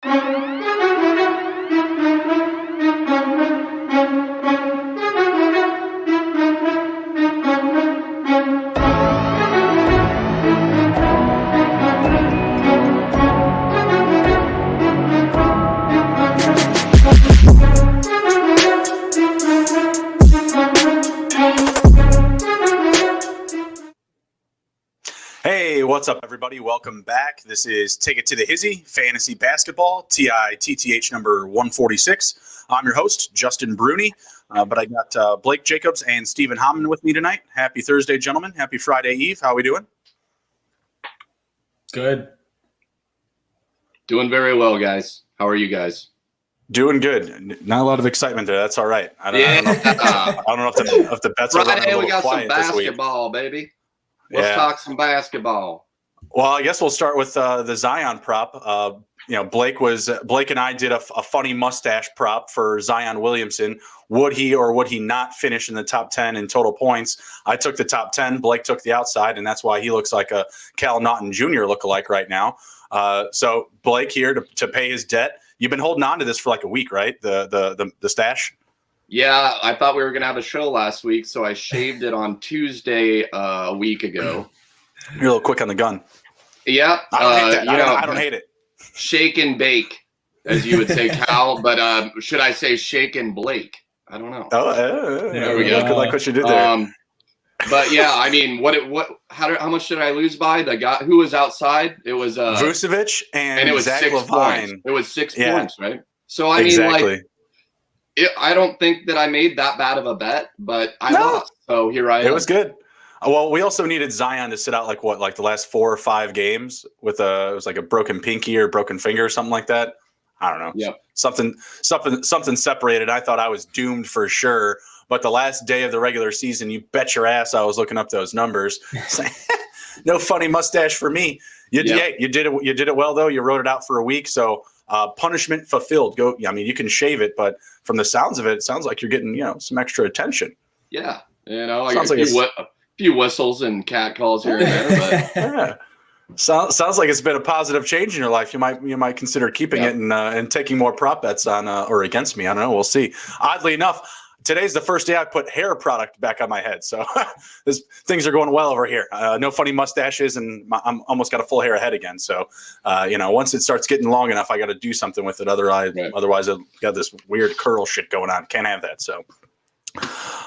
Hey, what's up, everybody? Welcome back. This is Take It to the Hizzy, Fantasy Basketball, TITTH number 146. I'm your host, Justin Bruni, but I got Blake Jacobs and Stephen Hammond with me tonight. Happy Thursday, gentlemen. Happy Friday Eve. How are we doing? Good. Doing very well, guys. How are you guys? Doing good. Not a lot of excitement there. That's all right. I don't know if the bets are running a little quiet this week. We got some basketball, baby. Let's talk some basketball. Well, I guess we'll start with the Zion prop. Blake and I did a funny mustache prop for Zion Williamson. Would he or would he not finish in the top 10 in total points? I took the top 10. Blake took the outside, and that's why he looks like a Cal Naughton Jr. lookalike right now. So Blake here to pay his debt. You've been holding on to this for like a week, right? The stash. Yeah, I thought we were gonna have a show last week, so I shaved it on Tuesday a week ago. You're a little quick on the gun. Yeah, I don't hate that. I don't hate it. Shake and bake, as you would say, Cal. But should I say shake and Blake? I don't know. There we go. Good like what you did there. But yeah, I mean, how much did I lose by? The guy who was outside, it was Vucevic and it was Zach 6 Levine. points. It was 6 points, right? So I mean, like, I don't think that I made that bad of a bet, but I lost. So here I am. It was good. Well, we also needed Zion to sit out like the last 4 or 5 games with it was like a broken pinky or broken finger or something like that. I don't know. Yep. Something separated. I thought I was doomed for sure. But the last day of the regular season, you bet your ass I was looking up those numbers. No funny mustache for me. You did it. You did it well though. You wrote it out for a week. So punishment fulfilled. I mean, you can shave it, but from the sounds of it, it sounds like you're getting some extra attention. Yeah, like a few whistles and cat calls here and there. But yeah. Sounds like it's been a positive change in your life. You might consider keeping it and taking more prop bets on or against me. I don't know. We'll see. Oddly enough, today's the first day I put hair product back on my head, so things are going well over here. No funny mustaches, and I'm almost got a full hair of head again. So, once it starts getting long enough, I got to do something with it. Otherwise, I've got this weird curl shit going on. Can't have that. So,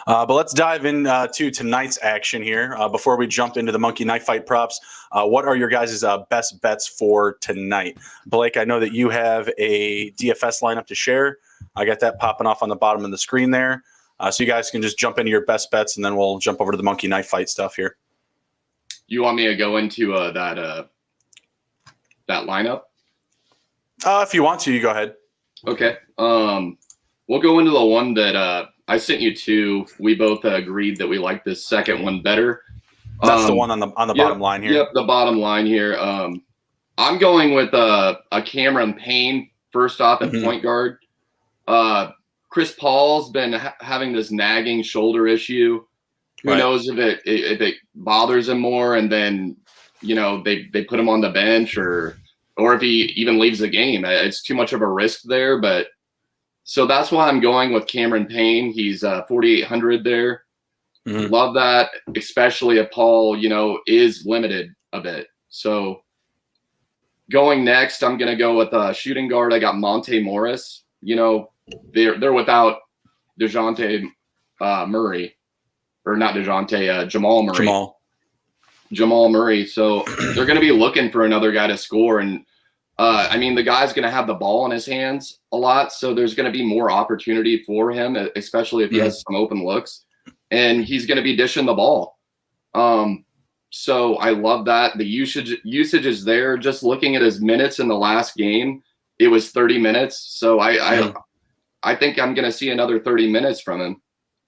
but let's dive into tonight's action here. Before we jump into the Monkey Knife Fight props, what are your guys' best bets for tonight? Blake, I know that you have a DFS lineup to share. I got that popping off on the bottom of the screen there. So you guys can just jump into your best bets, and then we'll jump over to the Monkey Knife Fight stuff here. You want me to go into that lineup? If you want to, you go ahead. Okay. We'll go into the one that I sent you to. We both agreed that we like this second one better. That's the one on the bottom line here. Yep, the bottom line here. I'm going with a Cameron Payne first off at point guard. Chris Paul's been having this nagging shoulder issue. Who knows if it bothers him more, and then they put him on the bench or if he even leaves the game. It's too much of a risk there, but so that's why I'm going with Cameron Payne. He's 4,800 there. Mm-hmm. Love that, especially if Paul is limited a bit. So going next, I'm gonna go with shooting guard. I got Monte Morris. They're without DeJounte Murray, or not DeJounte, Jamal Murray. Jamal Murray. So they're going to be looking for another guy to score. And the guy's going to have the ball in his hands a lot. So there's going to be more opportunity for him, especially if he has some open looks. And he's going to be dishing the ball. So I love that. The usage is there. Just looking at his minutes in the last game, it was 30 minutes. So I think I'm going to see another 30 minutes from him.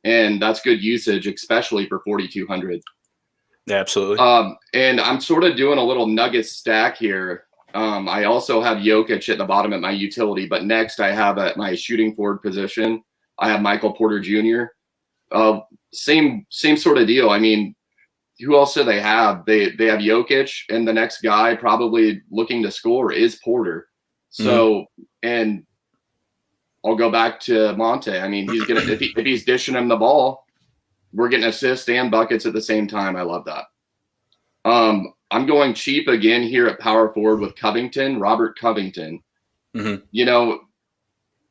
And that's good usage, especially for 4,200. Yeah, absolutely. And I'm sort of doing a little nugget stack here. I also have Yokic at the bottom at my utility, but next I have at my shooting forward position, I have Michael Porter Jr. Same sort of deal. I mean, who else do they have? They have Yokic, and the next guy probably looking to score is Porter. So, and I'll go back to Monte. I mean, he's gonna if he's dishing him the ball, we're getting assists and buckets at the same time. I love that. I'm going cheap again here at power forward with Covington, Robert Covington. You know,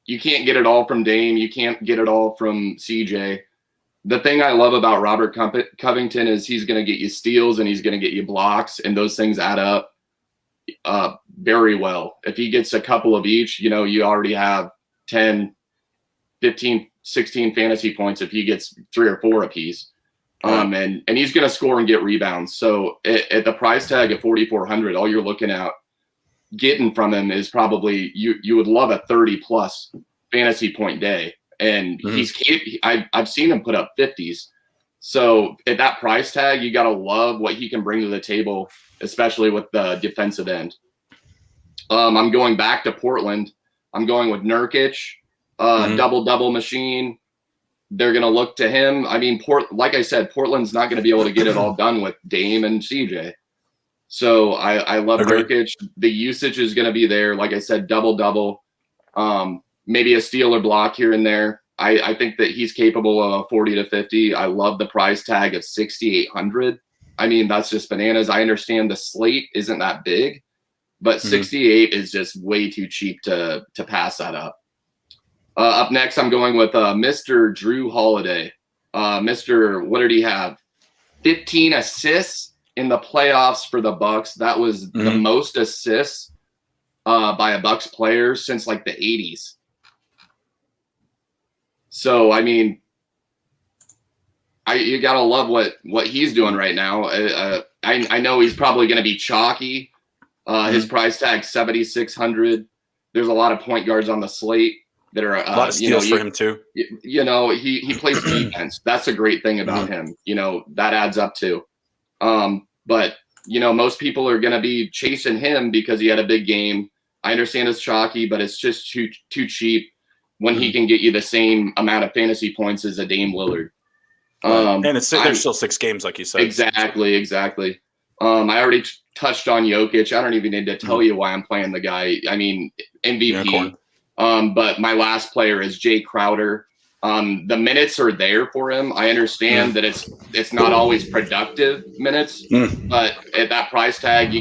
you can't get it all from Dame. You can't get it all from CJ. The thing I love about Robert Covington is he's going to get you steals and he's going to get you blocks, and those things add up very well. If he gets a couple of each, you know, you already have 10, 15, 16 fantasy points if he gets 3 or 4 apiece. And he's going to score and get rebounds. So at the price tag of 4,400, all you're looking at getting from him is probably you would love a 30+ fantasy point day. And I've seen him put up 50s. So at that price tag, you got to love what he can bring to the table, especially with the defensive end. I'm going back to Portland. I'm going with Nurkic, double machine. They're going to look to him. I mean, like I said, Portland's not going to be able to get it all done with Dame and CJ. So I love Nurkic. The usage is going to be there. Like I said, double. Maybe a steal or block here and there. I think that he's capable of 40 to 50. I love the price tag of 6,800. I mean, that's just bananas. I understand the slate isn't that big, but 68 is just way too cheap to pass that up. Up next, I'm going with Mr. Drew Holiday. What did he have? 15 assists in the playoffs for the Bucks. That was the most assists by a Bucks player since like the 80s. So, I mean, you got to love what he's doing right now. I know he's probably going to be chalky. His price tag, 7,600. There's a lot of point guards on the slate that are a lot of steals for him too. You know, he plays defense. That's a great thing about him. You know, that adds up too. But you know, most people are going to be chasing him because he had a big game. I understand it's chalky, but it's just too cheap when he can get you the same amount of fantasy points as a Dame Lillard. And there's still 6 games, like you said. Exactly. I already touched on Yokic. I don't even need to tell you why I'm playing the guy. I mean, MVP. But my last player is Jay Crowder. The minutes are there for him. I understand that it's not always productive minutes, but at that price tag,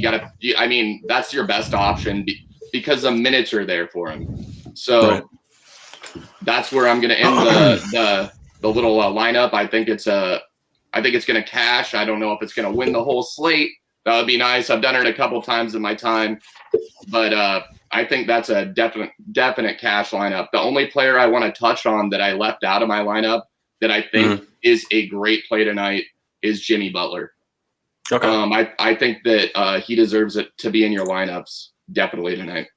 I mean, that's your best option because the minutes are there for him. So that's where I'm going to end the little lineup. I think it's going to cash. I don't know if it's going to win the whole slate. That would be nice. I've done it a couple times in my time, but I think that's a definite cash lineup. The only player I want to touch on that I left out of my lineup that I think is a great play tonight is Jimmy Butler. Okay. I think that he deserves it to be in your lineups definitely tonight.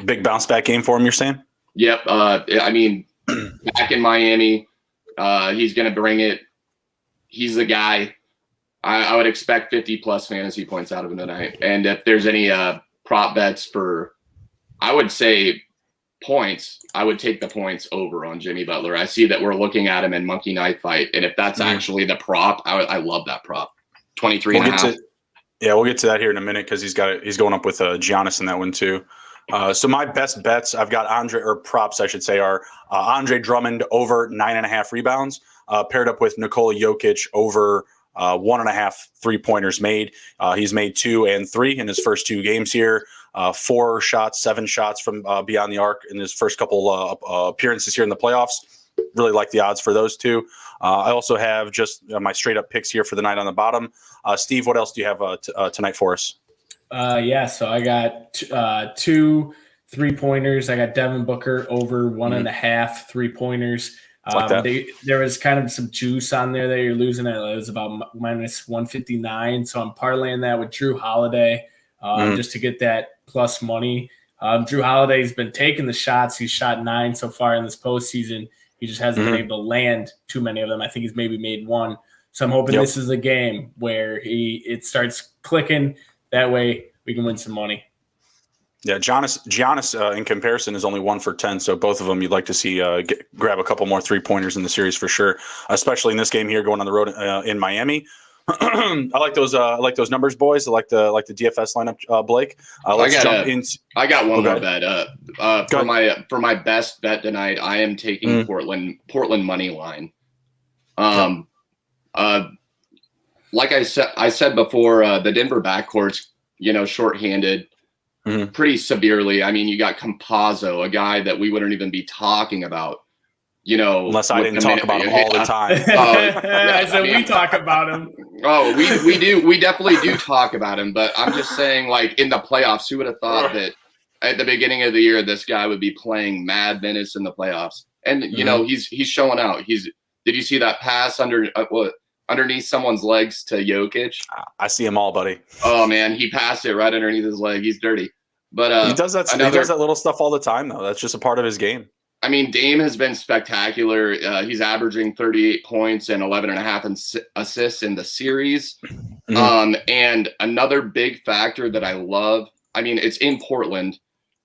Big bounce back game for him, you're saying? Yep. I mean, back in Miami, he's going to bring it. He's the guy. I would expect 50+ fantasy points out of him tonight. And if there's any prop bets for, I would say points, I would take the points over on Jimmy Butler. I see that we're looking at him in Monkey Knife Fight. And if that's actually the prop, I love that prop. 23 and a half. We'll get to that here in a minute because he's going up with Giannis in that one too. So my best bets, I've got props, I should say, are Andre Drummond over 9.5 rebounds, paired up with Nicola Yokic over 1.5 3-pointers made. He's made 2 and 3 in his first 2 games here. 7 shots from beyond the arc in his first couple appearances here in the playoffs. Really like the odds for those two. I also have just my straight up picks here for the night on the bottom. Steve, what else do you have tonight for us? So I got 2 3-pointers. I got Devin Booker over 1.5 3-pointers. There was kind of some juice on there that you're losing. It was about minus 159. So I'm parlaying that with Drew Holiday just to get that plus money. Drew Holiday's been taking the shots. He's shot 9 so far in this postseason. He just hasn't been able to land too many of them. I think he's maybe made 1. So I'm hoping this is a game where it starts clicking. That way we can win some money. Yeah, Giannis in comparison is only 1 for 10, so both of them you'd like to see grab a couple more 3-pointers in the series for sure, especially in this game here going on the road in Miami. I like those. I like those numbers, boys. I like the DFS lineup, Blake. Let's jump into. I got one more Okay. bet. For my best bet tonight, I am taking Portland money line. Like I said before, the Denver backcourt's shorthanded pretty severely. I mean, you got Campazzo, a guy that we wouldn't even be talking about. Unless I didn't talk about him all the time. We talk about him. Oh, we do. We definitely do talk about him. But I'm just saying, like, in the playoffs, who would have thought that at the beginning of the year, this guy would be playing mad minutes in the playoffs? And, he's showing out. Did you see that pass underneath someone's legs to Yokic? I see him all, buddy. Oh, man, he passed it right underneath his leg. He's dirty. But he does that. He does that little stuff all the time, though. That's just a part of his game. I mean, Dame has been spectacular. He's averaging 38 points and 11.5 assists in the series. And another big factor that I love, I mean, it's in Portland,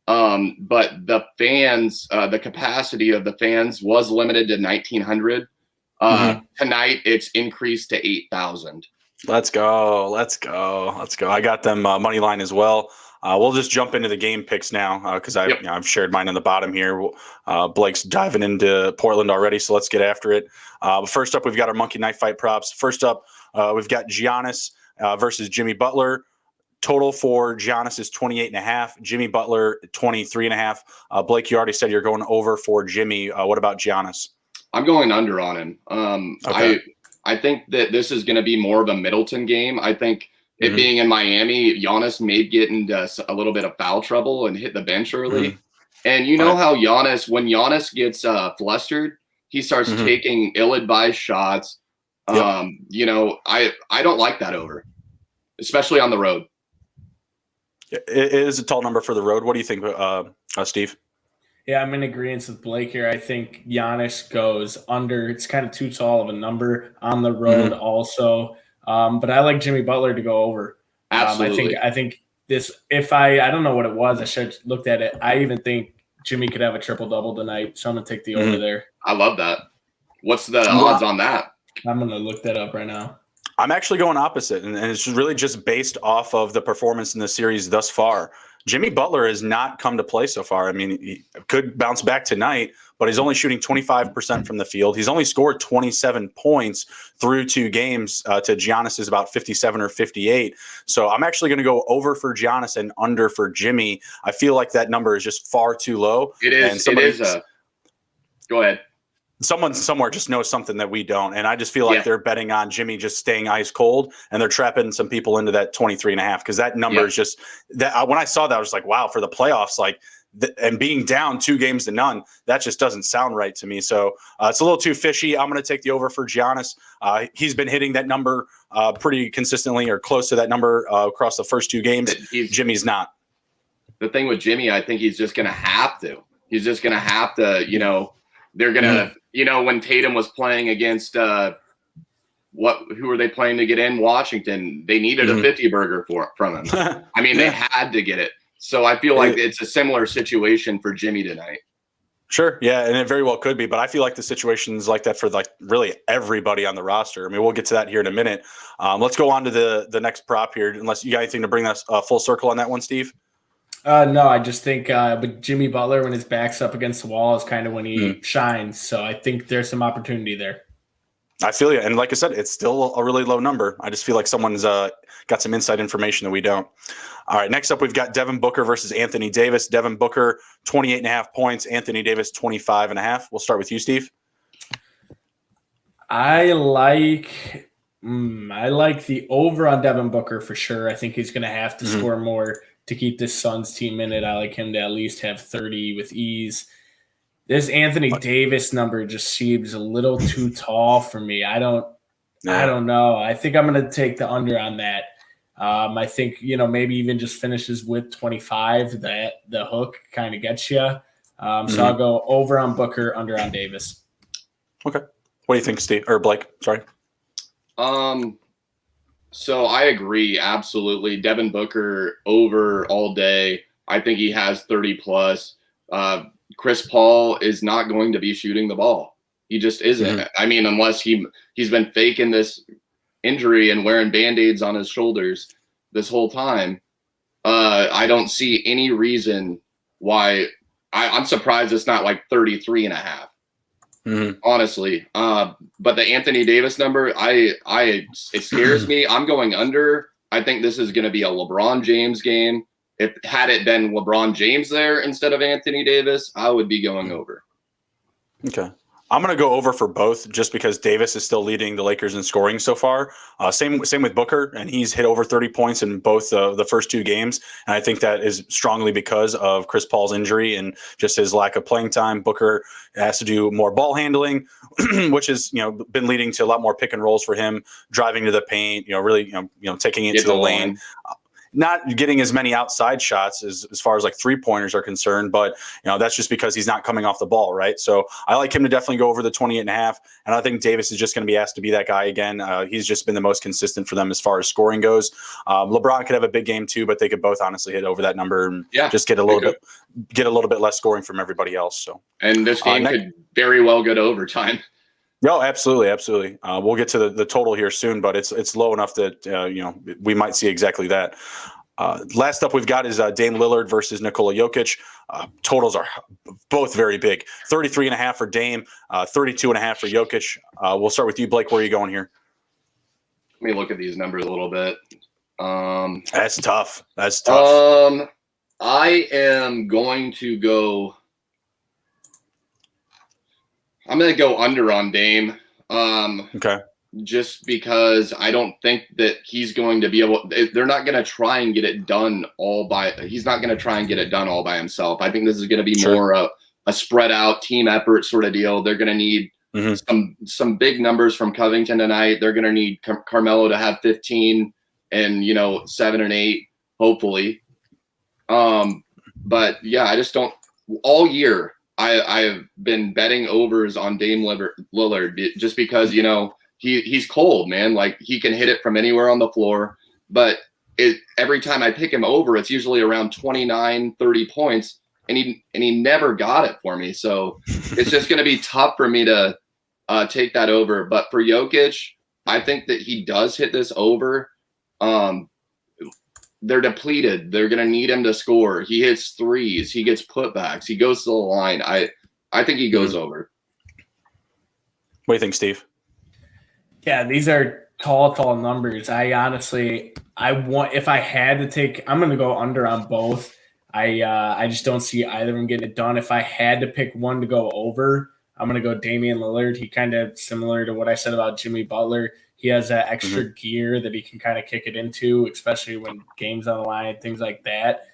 but the fans, the capacity of the fans was limited to 1,900. Tonight, it's increased to 8,000. Let's go. I got them money line as well. We'll just jump into the game picks now because I've shared mine on the bottom here. Blake's diving into Portland already, so let's get after it. First up, we've got our Monkey Knife Fight props. First up, we've got Giannis versus Jimmy Butler. Total for Giannis is 28.5. Jimmy Butler 23.5. Blake, you already said you're going over for Jimmy. What about Giannis? I'm going under on him. Okay. I think that this is going to be more of a Middleton game. I think. It being in Miami, Giannis may get into a little bit of foul trouble and hit the bench early. And you know how when Giannis gets flustered, he starts taking ill-advised shots. I don't like that over, especially on the road. It is a tall number for the road. What do you think, Steve? Yeah, I'm in agreement with Blake here. I think Giannis goes under. It's kind of too tall of a number on the road also. But I like Jimmy Butler to go over. Absolutely. I think this. I don't know what it was. I should have looked at it. I even think Jimmy could have a triple double tonight. So I'm gonna take the over there. I love that. What's the odds on that? I'm gonna look that up right now. I'm actually going opposite, and it's really just based off of the performance in the series thus far. Jimmy Butler has not come to play so far. I mean, he could bounce back tonight, but he's only shooting 25% from the field. He's only scored 27 points through 2 games to Giannis' about 57 or 58. So I'm actually going to go over for Giannis and under for Jimmy. I feel like that number is just far too low. It is. Go ahead. Someone somewhere just knows something that we don't. And I just feel like they're betting on Jimmy just staying ice cold, and they're trapping some people into that 23.5 because that number is just that. When I saw that, I was like, wow, for the playoffs, and being down 2 games to none, that just doesn't sound right to me. So it's a little too fishy. I'm going to take the over for Giannis. He's been hitting that number pretty consistently or close to that number across the first 2 games. Jimmy's not. The thing with Jimmy, I think he's just going to have to. He's just going to have to, they're going to, when Tatum was playing against who were they playing to get in? Washington. They needed a 50 burger from him. I mean, they had to get it. So I feel like it's a similar situation for Jimmy tonight. Sure. Yeah. And it very well could be, but I feel like the situation's like that for really everybody on the roster. I mean, we'll get to that here in a minute. Let's go on to the next prop here, unless you got anything to bring us full circle on that one, Steve. No, I just think but Jimmy Butler, when his back's up against the wall, is kind of when he shines. So I think there's some opportunity there. I feel you. And like I said, it's still a really low number. I just feel like someone's got some inside information that we don't. All right, next up, we've got Devin Booker versus Anthony Davis. Devin Booker, 28.5 points. Anthony Davis, 25.5. We'll start with you, Steve. I like the over on Devin Booker for sure. I think he's going to have to score more to keep this Suns team in it. I like him to at least have 30 with ease. This Anthony Davis number just seems a little too tall for me. I don't know. I think I'm going to take the under on that. I think, maybe even just finishes with 25. That the hook kind of gets you. So I'll go over on Booker, under on Davis. Okay. What do you think, Steve or Blake? Sorry. So I agree. Absolutely. Devin Booker over all day. I think he has 30 plus. Chris Paul is not going to be shooting the ball. He just isn't. I mean, unless he's been faking this injury and wearing Band-Aids on his shoulders this whole time. I don't see any reason why. I'm surprised it's not like 33.5. Honestly. But the Anthony Davis number, it scares me. I'm going under. I think this is going to be a LeBron James game. Had it been LeBron James there instead of Anthony Davis, I would be going over. Okay. I'm going to go over for both just because Davis is still leading the Lakers in scoring so far. Same with Booker, and he's hit over 30 points in both the first two games. And I think that is strongly because of Chris Paul's injury and just his lack of playing time. Booker has to do more ball handling, which has been leading to a lot more pick and rolls for him, driving to the paint, really taking it to the lane. Not getting as many outside shots as far as like 3-pointers are concerned, but that's just because he's not coming off the ball, right? So I like him to definitely go over the 28.5, and I think Davis is just going to be asked to be that guy again. He's just been the most consistent for them as far as scoring goes. LeBron could have a big game too, but they could both honestly hit over that number and just get a little bit less scoring from everybody else. So, and this game could very well go to overtime. No, absolutely. We'll get to the total here soon, but it's low enough that we might see exactly that. Last up we've got is Dame Lillard versus Nicola Yokic. Totals are both very big. 33.5 for Dame, 32.5 for Yokic. We'll start with you, Blake. Where are you going here? Let me look at these numbers a little bit. That's tough. I am going to go. I'm going to go under on Dame. Okay. Just because I don't think that he's going to be able. They're not going to try and get it done all by. He's not going to try and get it done all by himself. I think this is going to be more a spread out team effort sort of deal. They're going to need some big numbers from Covington tonight. They're going to need Carmelo to have 15 and 7 and 8 hopefully. But yeah, I just don't all year. I've been betting overs on Dame Lillard just because, he's cold, man. Like he can hit it from anywhere on the floor, but every time I pick him over, it's usually around 29, 30 points and he never got it for me. So it's just going to be tough for me to take that over. But for Jokic, I think that he does hit this over. They're depleted. They're going to need him to score. He hits threes. He gets putbacks. He goes to the line. I think he goes over. What do you think, Steve? Yeah, these are tall numbers. If I had to take, I'm going to go under on both. I just don't see either of them getting it done. If I had to pick one to go over, I'm going to go Damien Lillard. He kind of similar to what I said about Jimmy Butler. He has that extra gear that he can kind of kick it into, especially when games on the line, things like that.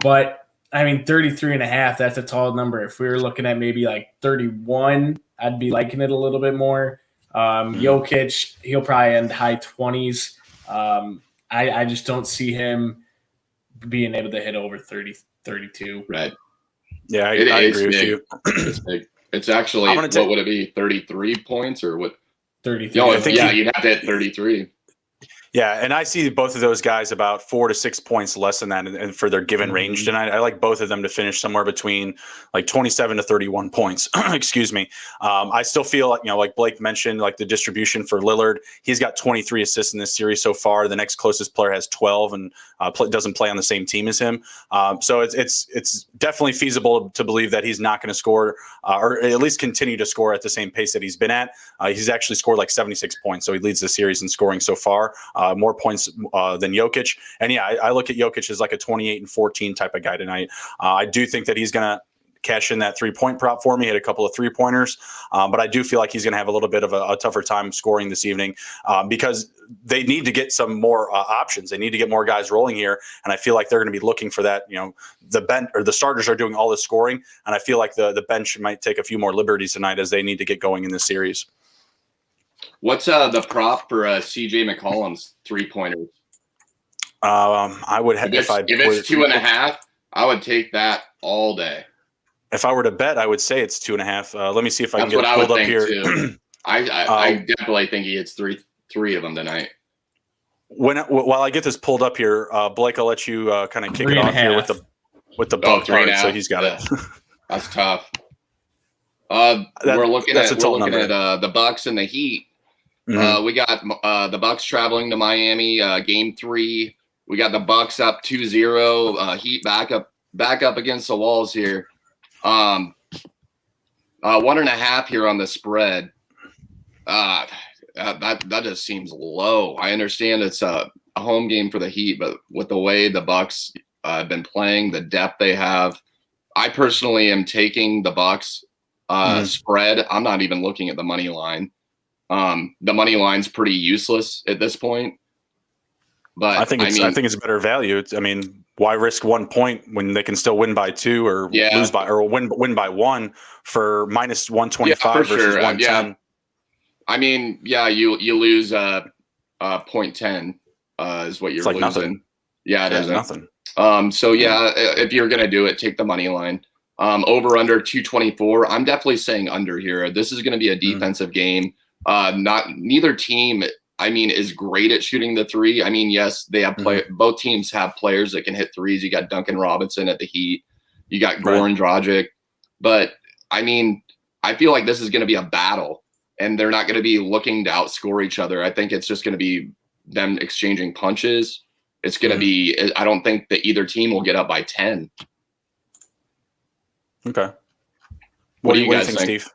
But, 33.5, that's a tall number. If we were looking at maybe like 31, I'd be liking it a little bit more. Jokic, he'll probably end high 20s. I just don't see him being able to hit over 30, 32. Right. Yeah, I agree with you. It's big. It's actually, what would it be, 33 points or what? 33. No, you'd have to hit 33. Yeah, and I see both of those guys about 4 to 6 points less than that and for their given range tonight. I like both of them to finish somewhere between like 27 to 31 points. Excuse me. I still feel like Blake mentioned, like the distribution for Lillard. He's got 23 assists in this series so far. The next closest player has 12 and doesn't play on the same team as him. So it's definitely feasible to believe that he's not going to score or at least continue to score at the same pace that he's been at. He's actually scored like 76 points, so he leads the series in scoring so far. More points than Jokic. And yeah, I look at Jokic as like a 28 and 14 type of guy tonight. I do think that he's going to cash in that 3-point prop for me, hit a couple of 3-pointers. But I do feel like he's going to have a little bit of a tougher time scoring this evening because they need to get some more options. They need to get more guys rolling here. And I feel like they're going to be looking for that. The bench or the starters are doing all the scoring. And I feel like the bench might take a few more liberties tonight as they need to get going in this series. What's the prop for CJ McCollum's 3-pointers? I would have if it's 2.5, I would take that all day. If I were to bet, I would say it's 2.5. Let me see if I can get it pulled up here. I definitely think he hits three of them tonight. While I get this pulled up here, Blake, I'll let you kind of kick it off here with the bump part. So he's got it. That's tough. We're looking at the Bucks and the Heat. We got the Bucks traveling to Miami, game 3. We got the Bucks up 2-0. Heat back up against the walls here. 1.5 here on the spread. That just seems low. I understand it's a home game for the Heat, but with the way the Bucks have been playing, the depth they have, I personally am taking the Bucks spread. I'm not even looking at the money line. The money line's pretty useless at this point. But I think it's better value. Why risk 1 point when they can still win by 2 or lose by or win by 1 for minus 125 versus 110? You lose 0.10 is what you're losing. Nothing. Yeah, it is nothing. If you're gonna do it, take the money line. Over under 224. I'm definitely saying under here. This is gonna be a defensive game. Neither team is great at shooting the three. Yes, they have both teams have players that can hit threes. You got Duncan Robinson at the Heat. You got Goran Dragic. But I feel like this is going to be a battle, and they're not going to be looking to outscore each other. I think it's just going to be them exchanging punches. It's going to be, I don't think that either team will get up by 10. Okay. What do you guys think, Steve?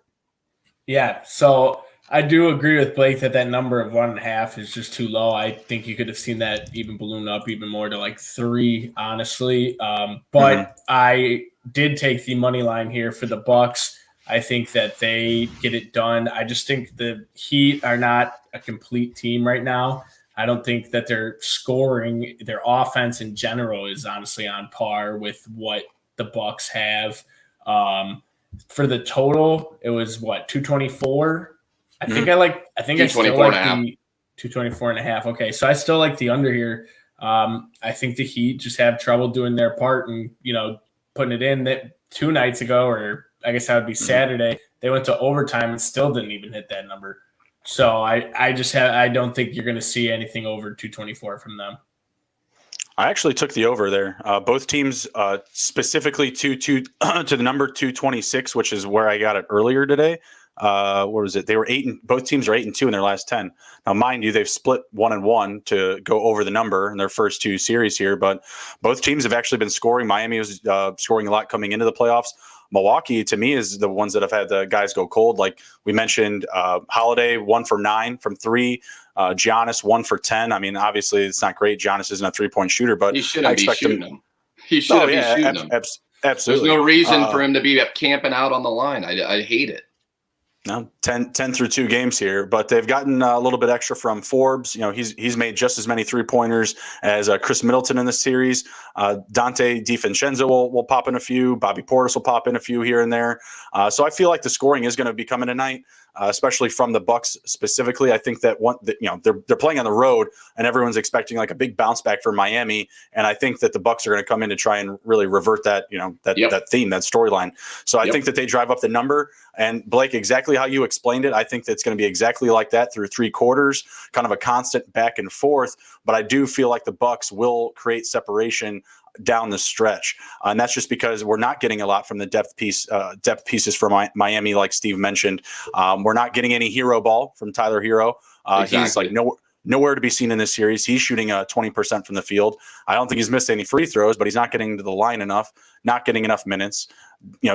Yeah. So I do agree with Blake that number of 1.5 is just too low. I think you could have seen that even balloon up even more to like 3, honestly. But I did take the money line here for the Bucks. I think that they get it done. I just think the Heat are not a complete team right now. I don't think that their scoring, their offense in general is honestly on par with what the Bucks have. For the total, it was 224. I think I still like the 224.5. Okay, so I still like the under here. I think the Heat just have trouble doing their part and putting it in. That 2 nights ago, or I guess that would be Saturday, they went to overtime and still didn't even hit that number. So I don't think you're going to see anything over 224 from them. I actually took the over there. Both teams, specifically to the number 226, which is where I got it earlier today. What was it? They were both teams are 8-2 in their last 10. Now, mind you, they've split 1-1 to go over the number in their first 2 series here, but both teams have actually been scoring. Miami was scoring a lot coming into the playoffs. Milwaukee, to me, is the ones that have had the guys go cold. Like we mentioned, Holiday 1 for 9 from 3. Giannis 1 for 10. Obviously it's not great. Giannis isn't a 3-point shooter, but he shouldn't be shooting him. He shouldn't be shooting him. Absolutely. There's no reason for him to be camping out on the line. I hate it. No, 10 through 2 games here, but they've gotten a little bit extra from Forbes. He's made just as many 3-pointers as Chris Middleton in this series. Dante DiVincenzo will pop in a few. Bobby Portis will pop in a few here and there. So I feel like the scoring is going to be coming tonight, especially from the Bucks specifically. I think that they're playing on the road, and everyone's expecting like a big bounce back for Miami. And I think that the Bucks are going to come in to try and really revert that that theme, that storyline. So I think that they drive up the number. And Blake, exactly how you explained it, I think that's going to be exactly like that through 3 quarters, kind of a constant back and forth. But I do feel like the Bucks will create separation down the stretch, and that's just because we're not getting a lot from the depth pieces from Miami, like Steve mentioned. We're not getting any hero ball from Tyler Hero. Exactly. He's like nowhere to be seen in this series. He's shooting 20% from the field. I don't think he's missed any free throws, but he's not getting to the line enough, not getting enough minutes.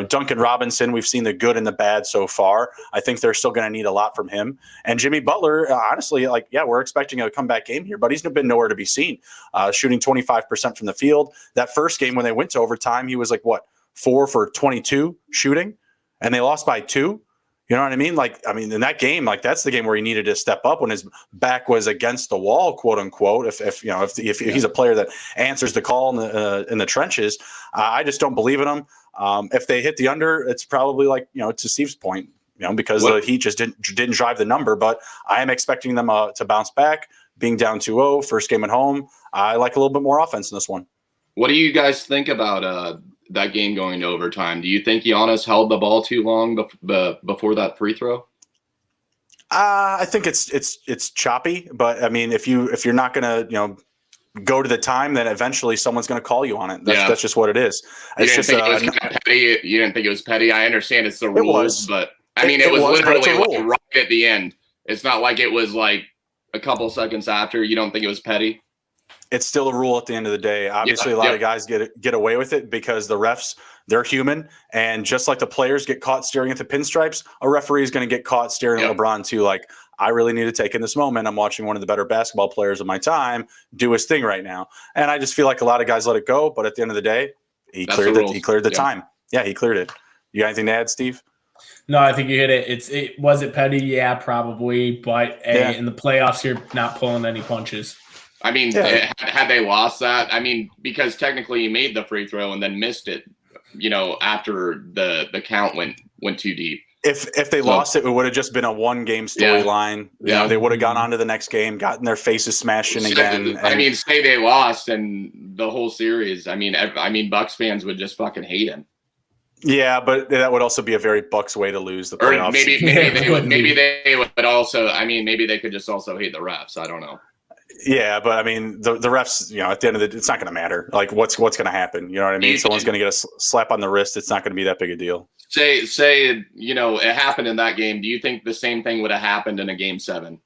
Duncan Robinson, we've seen the good and the bad so far. I think they're still going to need a lot from him. And Jimmy Butler, honestly, we're expecting a comeback game here, but he's been nowhere to be seen, shooting 25% from the field. That first game when they went to overtime, he was 4 for 22 shooting, and they lost by 2. You know what I mean? In that game, that's the game where he needed to step up when his back was against the wall, quote unquote. If he's a player that answers the call in the trenches, I just don't believe in him. If they hit the under, it's probably to Steve's point, because the Heat just didn't drive the number. But I am expecting them to bounce back, being down 2-0, first game at home. I like a little bit more offense in this one. What do you guys think about that game going to overtime? Do you think Giannis held the ball too long before that free throw? I think it's choppy, but if you're not gonna go to the time, then eventually someone's gonna call you on it. That's just what it is. You didn't think it was petty? I understand it's the rules, but it was literally right at the end. It's not like it was like a couple seconds after. You don't think it was petty? It's still a rule at the end of the day. Obviously, a lot of guys get away with it because the refs, they're human. And just like the players get caught staring at the pinstripes, a referee is going to get caught staring at LeBron too. Like, I really need to take in this moment. I'm watching one of the better basketball players of my time do his thing right now. And I just feel like a lot of guys let it go. But at the end of the day, he cleared the time. Yeah, he cleared it. You got anything to add, Steve? No, I think you hit it. Was it petty? Yeah, probably. But in the playoffs, you're not pulling any punches. I mean, had they lost that, I mean, because technically you made the free throw and then missed it, after the count went too deep. If they lost it, it would have just been a one-game storyline. Yeah. They would have gone on to the next game, gotten their faces smashed in again. I mean, say they lost and the whole series. I mean, Bucks fans would just fucking hate him. Yeah, but that would also be a very Bucks way to lose the playoffs. Or maybe they would also. I mean, maybe they could just also hate the refs. I don't know. Yeah, but I mean, the refs, at the end of the day, it's not going to matter. Like, what's going to happen? You know what I mean? Someone's going to get a slap on the wrist. It's not going to be that big a deal. Say, it happened in that game. Do you think the same thing would have happened in a game 7?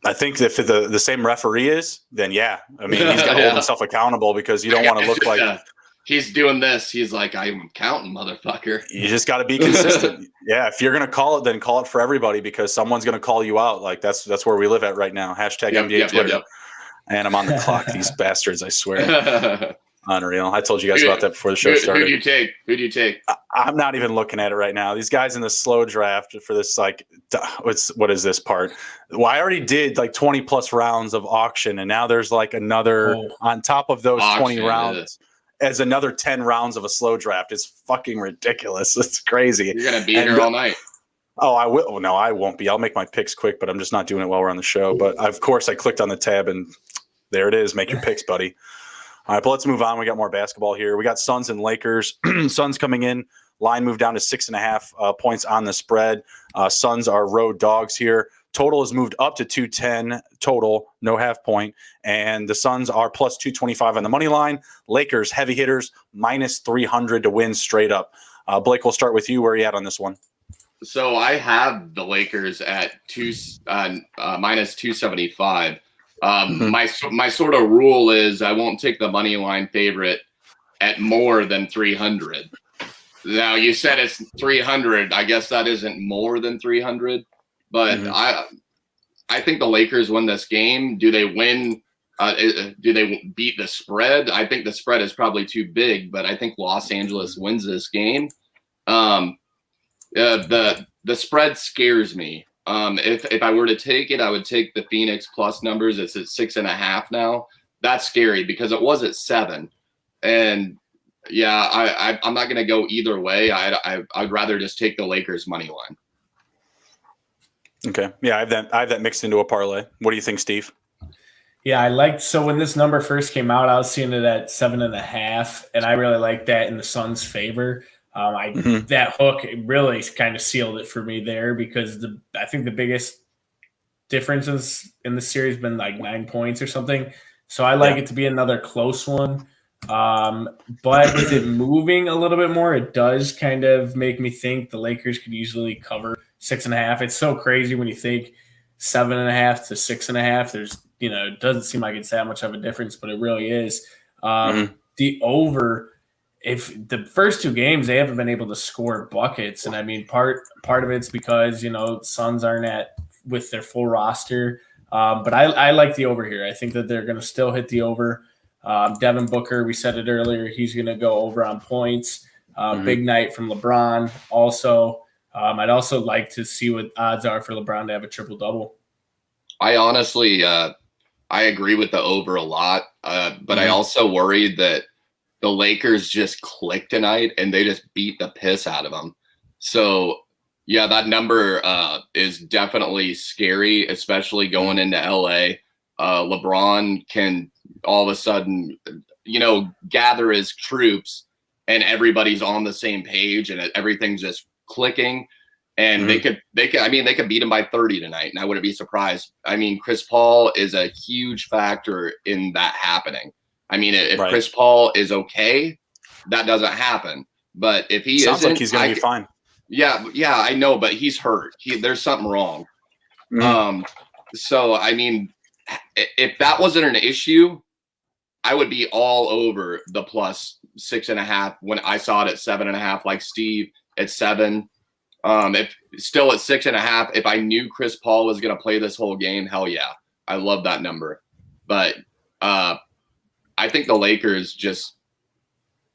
I think if the same referee is, then yeah. I mean, he's got to hold himself accountable because you don't want to look like he's doing this. He's like, I'm counting, motherfucker. You just got to be consistent. Yeah, if you're going to call it, then call it for everybody because someone's going to call you out. Like that's where we live at right now. Hashtag NBA Twitter. Yep. And I'm on the clock. These bastards, I swear. Unreal. I told you guys about that before the show started. Who do you take? I'm not even looking at it right now. These guys in the slow draft for this, like, what is this part? Well, I already did like 20 plus rounds of auction, and now there's like another on top of those 20 rounds. As another 10 rounds of a slow draft. It's fucking ridiculous. It's crazy. You're going to be here all night. Oh, I will. No, I won't be. I'll make my picks quick, but I'm just not doing it while we're on the show. But of course, I clicked on the tab and there it is. Make your picks, buddy. All right, but let's move on. We got more basketball here. We got Suns and Lakers. Suns coming in. Line moved down to 6.5 points on the spread. Suns are road dogs here. Total has moved up to 210 total, no half point. And the Suns are plus 225 on the money line. Lakers, heavy hitters, minus 300 to win straight up. Blake, we'll start with you. Where are you at on this one? So I have the Lakers at minus 275. My sort of rule is I won't take the money line favorite at more than 300. Now, you said it's 300. I guess that isn't more than 300. But I think the Lakers win this game. Do they win? Do they beat the spread? I think the spread is probably too big, but I think Los Angeles wins this game. The spread scares me. If I were to take it, I would take the Phoenix plus numbers. It's at 6.5 now. That's scary because it was at 7. And yeah, I'm not going to go either way. I'd rather just take the Lakers money line. Okay. Yeah, I have that mixed into a parlay. What do you think, Steve? Yeah, so when this number first came out, I was seeing it at 7.5, and I really like that in the Suns' favor. That hook really kind of sealed it for me there because I think the biggest differences in the series been like 9 points or something. So I like it to be another close one. But with it moving a little bit more, it does kind of make me think the Lakers could easily cover 6.5. It's so crazy when you think 7.5 to 6.5. There's, it doesn't seem like it's that much of a difference, but it really is. The over, if the first 2 games, they haven't been able to score buckets. And I mean, part of it's because, Suns aren't with their full roster. But I like the over here. I think that they're going to still hit the over. Devin Booker, we said it earlier, he's going to go over on points. Big night from LeBron. Also, I'd also like to see what odds are for LeBron to have a triple-double. I honestly, I agree with the over a lot, but I also worried that the Lakers just click tonight and they just beat the piss out of them. So, yeah, that number is definitely scary, especially going into LA. LeBron can all of a sudden, gather his troops and everybody's on the same page and everything's just clicking. And they could beat him by 30 tonight, and I wouldn't be surprised. I mean, Chris Paul is a huge factor in that happening. I mean, if Chris Paul is okay, that doesn't happen. But if he sounds like he's going to be fine. Yeah, I know, but he's hurt. There's something wrong. So I mean, if that wasn't an issue, I would be all over the plus 6.5 when I saw it at 7.5, like Steve at 7. If still at 6.5, if I knew Chris Paul was going to play this whole game, hell yeah, I love that number. But I think the Lakers just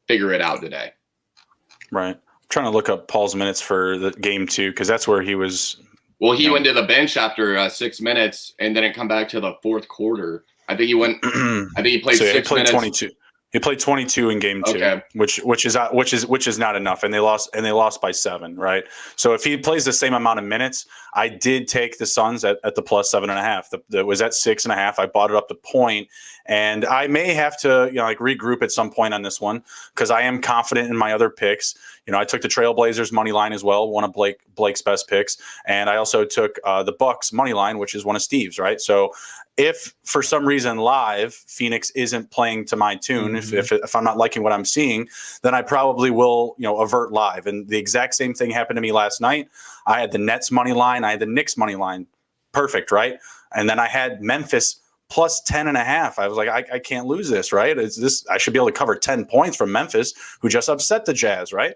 figure it out today. Right. I'm trying to look up Paul's minutes for the game 2 because that's where he was. Well, he went to the bench after 6 minutes and didn't come back to the fourth quarter. I think he went. I think he played 6 minutes. 22. He played 22 in game 2, which is not enough, and they lost by 7, right? So if he plays the same amount of minutes, I did take the Suns at the plus 7.5. That was at 6.5. I bought it up to point, and I may have to regroup at some point on this one because I am confident in my other picks. I took the Trailblazers money line as well, one of Blake's best picks, and I also took the Bucks money line, which is one of Steve's, right? So if for some reason live Phoenix isn't playing to my tune, if I'm not liking what I'm seeing, then I probably will avert live. And the exact same thing happened to me last night. I had the Nets money line, I had the Knicks money line, perfect, right? And then I had Memphis plus 10.5. I was like, I can't lose this, right? I should be able to cover 10 points from Memphis, who just upset the Jazz, right?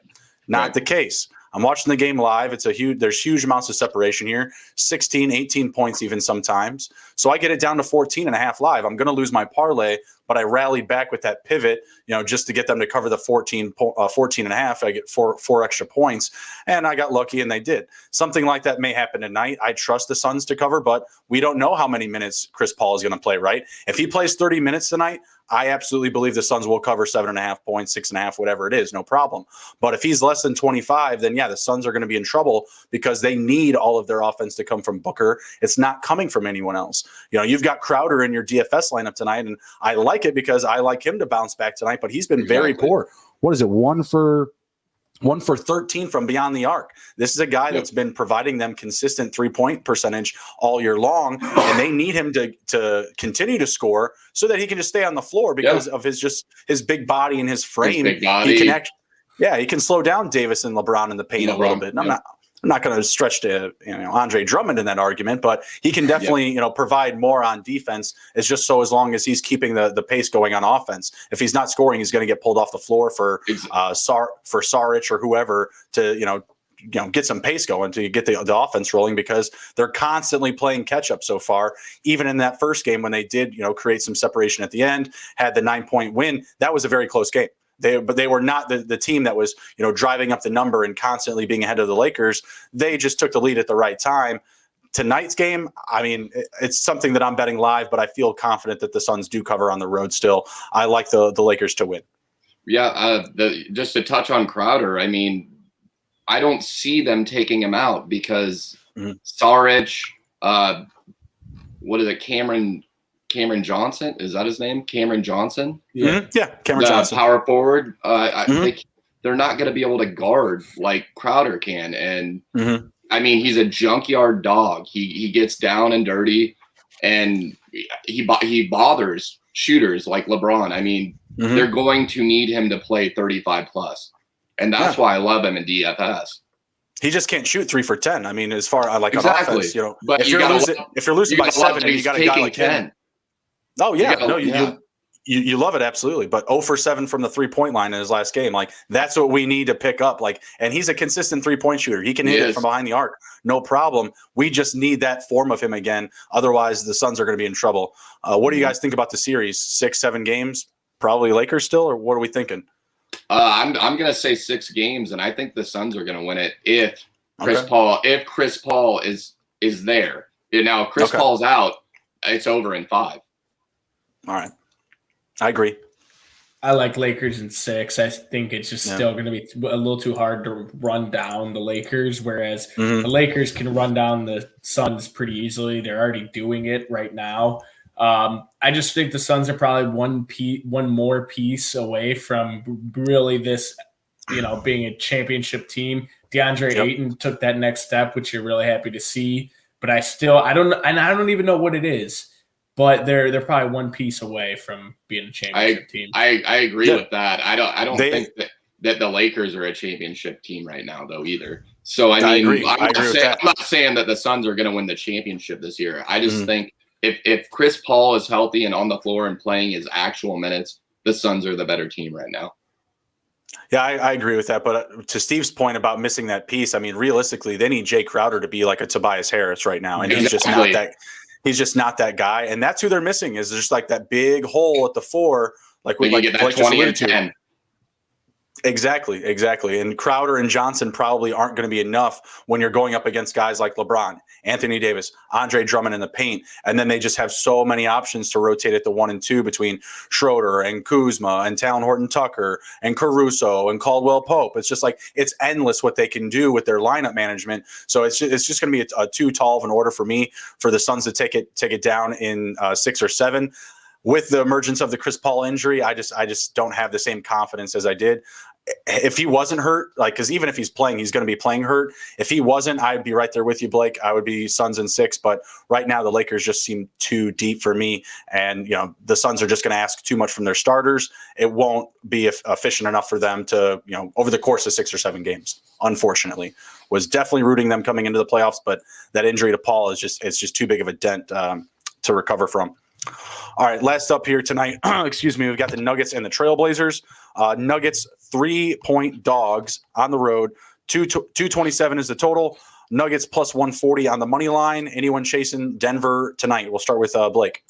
Not the case. I'm watching the game live. There's huge amounts of separation here, 16, 18 points even sometimes. So I get it down to 14.5 live. I'm going to lose my parlay, but I rallied back with that pivot, just to get them to cover the 14.5. I get four extra points, and I got lucky, and they did. Something like that may happen tonight. I trust the Suns to cover, but we don't know how many minutes Chris Paul is going to play, right? If he plays 30 minutes tonight, I absolutely believe the Suns will cover 7.5 points, 6.5, whatever it is, no problem. But if he's less than 25, then the Suns are going to be in trouble because they need all of their offense to come from Booker. It's not coming from anyone else. You've got Crowder in your DFS lineup tonight, and I like it because I like him to bounce back tonight, but he's been very poor. What is it? 1 for 13 from beyond the arc. This is a guy that's been providing them consistent 3-point percentage all year long, and they need him to continue to score so that he can just stay on the floor because of his big body and his frame. His big body. He can slow down Davis and LeBron in the paint a little bit. And I'm not going to stretch to Andre Drummond in that argument, but he can definitely provide more on defense. It's just so as long as he's keeping the pace going on offense. If he's not scoring, he's going to get pulled off the floor for Saric or whoever to get some pace going to get the offense rolling because they're constantly playing catch up so far. Even in that first game when they did create some separation at the end, had the 9-point win, that was a very close game. But they were not the team that was driving up the number and constantly being ahead of the Lakers. They just took the lead at the right time. Tonight's game, I mean, it's something that I'm betting live, but I feel confident that the Suns do cover on the road still. I like the Lakers to win. Yeah, just to touch on Crowder, I mean, I don't see them taking him out because Saric, what is it, Cameron Johnson, is that his name? Cameron Johnson? Yeah, Cameron Johnson. Power forward. I think they're not going to be able to guard like Crowder can. And I mean, he's a junkyard dog. He gets down and dirty, and he bothers shooters like LeBron. I mean, they're going to need him to play 35 plus, and that's why I love him in DFS. He just can't shoot 3 for 10. I mean, as far on offense, but if you're losing by 7 and you got a guy like 10. him. Oh yeah, you love it absolutely. But 0 for 7 from the 3-point line in his last game, like that's what we need to pick up. Like, and he's a consistent 3-point shooter. He can hit it from behind the arc, no problem. We just need that form of him again. Otherwise, the Suns are going to be in trouble. What do you guys think about the series? 6-7 games, probably Lakers still, or what are we thinking? I'm going to say 6 games, and I think the Suns are going to win it if Chris Paul is there. Now, if Chris Paul's out, it's over in 5. All right. I agree. I like Lakers in 6. I think it's just still going to be a little too hard to run down the Lakers, whereas the Lakers can run down the Suns pretty easily. They're already doing it right now. I just think the Suns are probably one more piece away from really this, being a championship team. DeAndre Ayton took that next step, which you're really happy to see. But I don't even know what it is. But they're probably one piece away from being a championship team. I agree with that. I don't think that that the Lakers are a championship team right now, though, either. So, I mean, agree. I'm not saying that the Suns are going to win the championship this year. I just think if Chris Paul is healthy and on the floor and playing his actual minutes, the Suns are the better team right now. Yeah, I agree with that. But to Steve's point about missing that piece, I mean, realistically, they need Jay Crowder to be like a Tobias Harris right now, and he's just not that. He's just not that guy, and that's who they're missing. Is just like that big hole at the 4, like we get that 20 and 10. Exactly. And Crowder and Johnson probably aren't going to be enough when you're going up against guys like LeBron, Anthony Davis, Andre Drummond in the paint. And then they just have so many options to rotate at the 1 and 2 between Schroeder and Kuzma and Talon Horton-Tucker and Caruso and Caldwell Pope. It's just like it's endless what they can do with their lineup management. So it's just going to be a too tall of an order for me for the Suns to take it down in 6 or 7. With the emergence of the Chris Paul injury, I just don't have the same confidence as I did. If he wasn't hurt, because even if he's playing, he's going to be playing hurt. If he wasn't, I'd be right there with you, Blake. I would be Suns in 6. But right now, the Lakers just seem too deep for me. And, the Suns are just going to ask too much from their starters. It won't be efficient enough for them to, over the course of 6 or 7 games, unfortunately. Was definitely rooting them coming into the playoffs. But that injury to Paul is just too big of a dent to recover from. All right, last up here tonight, we've got the Nuggets and the Trailblazers. Nuggets 3-point dogs on the road. 227 is the total. Nuggets plus 140 on the money line. Anyone chasing Denver tonight? We'll start with Blake.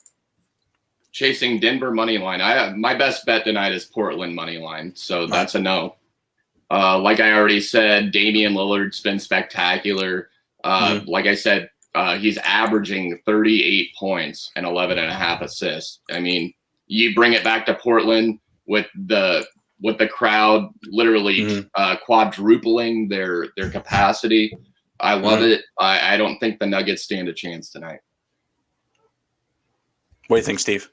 Chasing Denver money line. My best bet tonight is Portland money line, so that's a no. Like I already said, Damian Lillard's been spectacular. Like I said, he's averaging 38 points and 11.5 assists. I mean, you bring it back to Portland with the crowd literally quadrupling their capacity. I love it. I don't think the Nuggets stand a chance tonight. What do you think, Steve?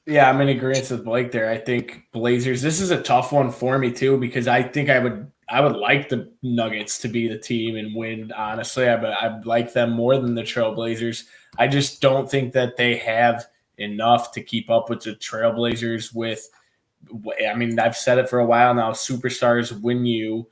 Yeah, I'm in agreement with Blake there. I think Blazers, this is a tough one for me too, because I think I would like the Nuggets to be the team and win, honestly. I'd like them more than the Trailblazers. I just don't think that they have enough to keep up with the Trailblazers I've said it for a while now, superstars win you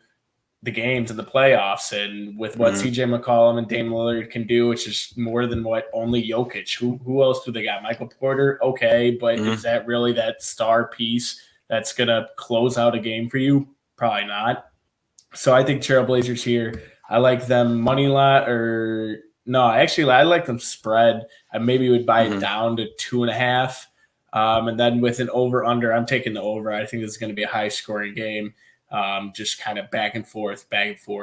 the games in the playoffs, and with what CJ McCollum and Dame Lillard can do, it's just more than what only Yokic. Who else do they got? Michael Porter, okay, but is that really that star piece that's gonna close out a game for you? Probably not. So I think Trailblazers here. I like them money line, or no, actually I like them spread. I maybe would buy it down to 2.5. And then with an over under, I'm taking the over. I think this is going to be a high scoring game. Just kind of back and forth. Absolutely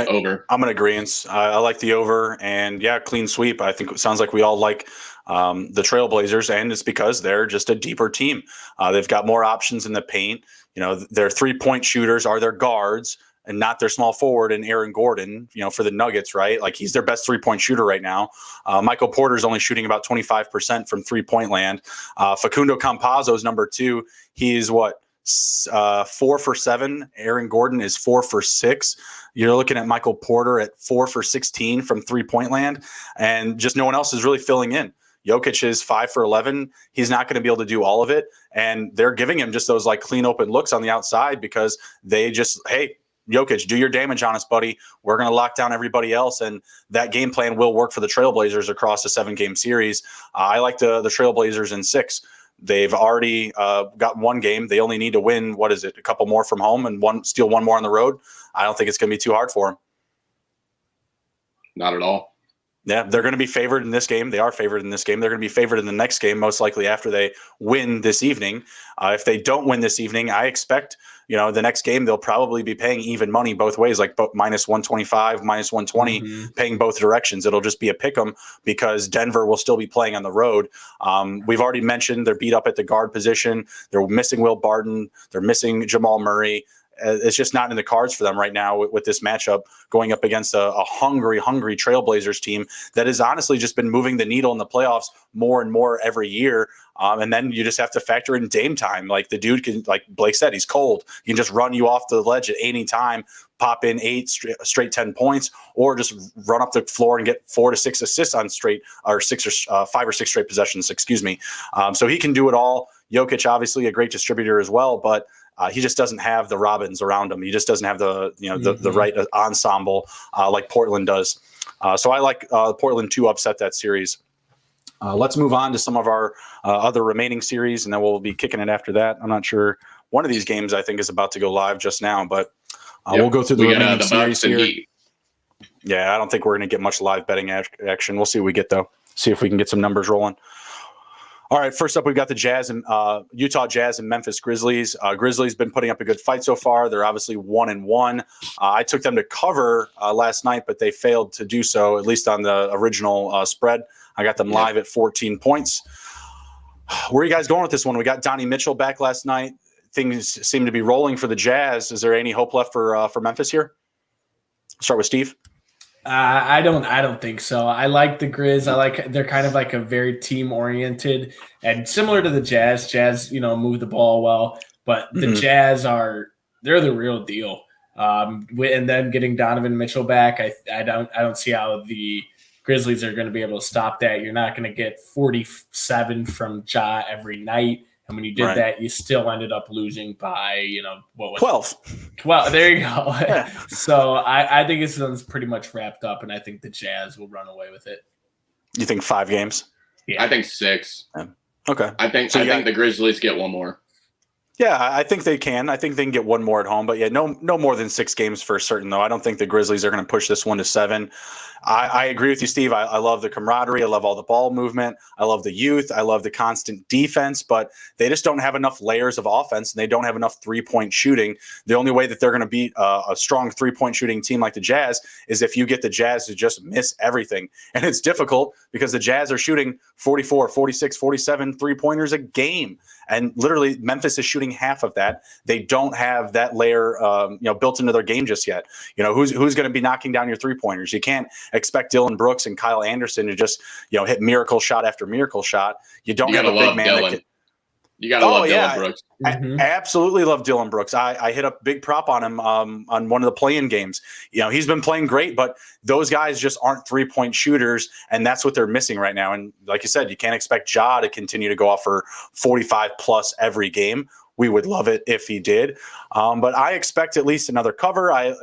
over. I'm in agreement. I like the over, and clean sweep. I think it sounds like we all like the Trailblazers, and it's because they're just a deeper team. They've got more options in the paint. Their 3-point shooters are their guards and not their small forward and Aaron Gordon, for the Nuggets, right? Like he's their best 3-point shooter right now. Michael Porter's only shooting about 25% from 3-point land. Facundo Campazzo is number 2. He's 4 for 7. Aaron Gordon is 4 for 6. You're looking at Michael Porter at 4 for 16 from 3-point land, and just no one else is really filling in. Yokic is 5 for 11. He's not going to be able to do all of it, and they're giving him just those like clean open looks on the outside because they just, hey, Yokic, do your damage on us, buddy. We're going to lock down everybody else, and that game plan will work for the Trailblazers across a 7-game series. I like the Trailblazers in 6. They've already got one game. They only need to win, a couple more from home and steal one more on the road. I don't think it's going to be too hard for them. Not at all. Yeah, they're going to be favored in this game. They are favored in this game. They're going to be favored in the next game, most likely after they win this evening. If they don't win this evening, I expect, the next game they'll probably be paying even money both ways, like minus 125, minus 120, paying both directions. It'll just be a pick 'em because Denver will still be playing on the road. We've already mentioned they're beat up at the guard position. They're missing Will Barton. They're missing Jamal Murray. It's just not in the cards for them right now with this matchup going up against a hungry Trailblazers team that has honestly just been moving the needle in the playoffs more and more every year. And then you just have to factor in Dame time. Like the dude can, like Blake said, he's cold. He can just run you off the ledge at any time, pop in 8 straight 10 points, or just run up the floor and get 4 to 6 assists on 5 or 6 straight possessions, excuse me. So he can do it all. Jokic, obviously a great distributor as well, but He just doesn't have the Robins around him. He just doesn't have the the right ensemble like Portland does. So I like Portland to upset that series. Let's move on to some of our other remaining series, and then we'll be kicking it after that. I'm not sure. One of these games I think is about to go live just now, but we'll go through the remaining series here. Yeah, I don't think we're going to get much live betting action. We'll see what we get, though. See if we can get some numbers rolling. All right, first up, we've got the Jazz and Utah Jazz and Memphis Grizzlies. Grizzlies been putting up a good fight so far. They're obviously 1-1. I took them to cover last night, but they failed to do so, at least on the original spread. I got them live at 14 points. Where are you guys going with this one? We got Donnie Mitchell back last night. Things seem to be rolling for the Jazz. Is there any hope left for Memphis here? Start with Steve. I don't think so. I like the Grizz. They're kind of like a very team oriented and similar to the Jazz. Jazz, move the ball well, but the Jazz they're the real deal. And then getting Donovan Mitchell back, I don't see how the Grizzlies are going to be able to stop that. You're not going to get 47 from Ja every night. And when you did that, you still ended up losing by, what was 12. 12. There you go. Yeah. So I think this one's pretty much wrapped up, and I think the Jazz will run away with it. You think 5 games? Yeah. I think 6. Yeah. Okay. I think the Grizzlies get one more. Yeah, I think they can. I think they can get one more at home. But, no more than 6 games for certain, though. I don't think the Grizzlies are going to push this one to 7. I agree with you, Steve. I love the camaraderie. I love all the ball movement. I love the youth. I love the constant defense. But they just don't have enough layers of offense, and they don't have enough three-point shooting. The only way that they're going to beat a strong three-point shooting team like the Jazz is if you get the Jazz to just miss everything. And it's difficult because the Jazz are shooting 44, 46, 47 three-pointers a game. And literally, Memphis is shooting half of that. They don't have that layer, built into their game just yet. Who's going to be knocking down your three-pointers? You can't expect Dylan Brooks and Kyle Anderson to just, hit miracle shot after miracle shot. You don't have a big man that can. You got to love Dylan Brooks. I absolutely love Dylan Brooks. I hit a big prop on him on one of the play-in games. He's been playing great, but those guys just aren't three-point shooters, and that's what they're missing right now. And like you said, you can't expect Ja to continue to go off for 45-plus every game. We would love it if he did. But I expect at least another cover. I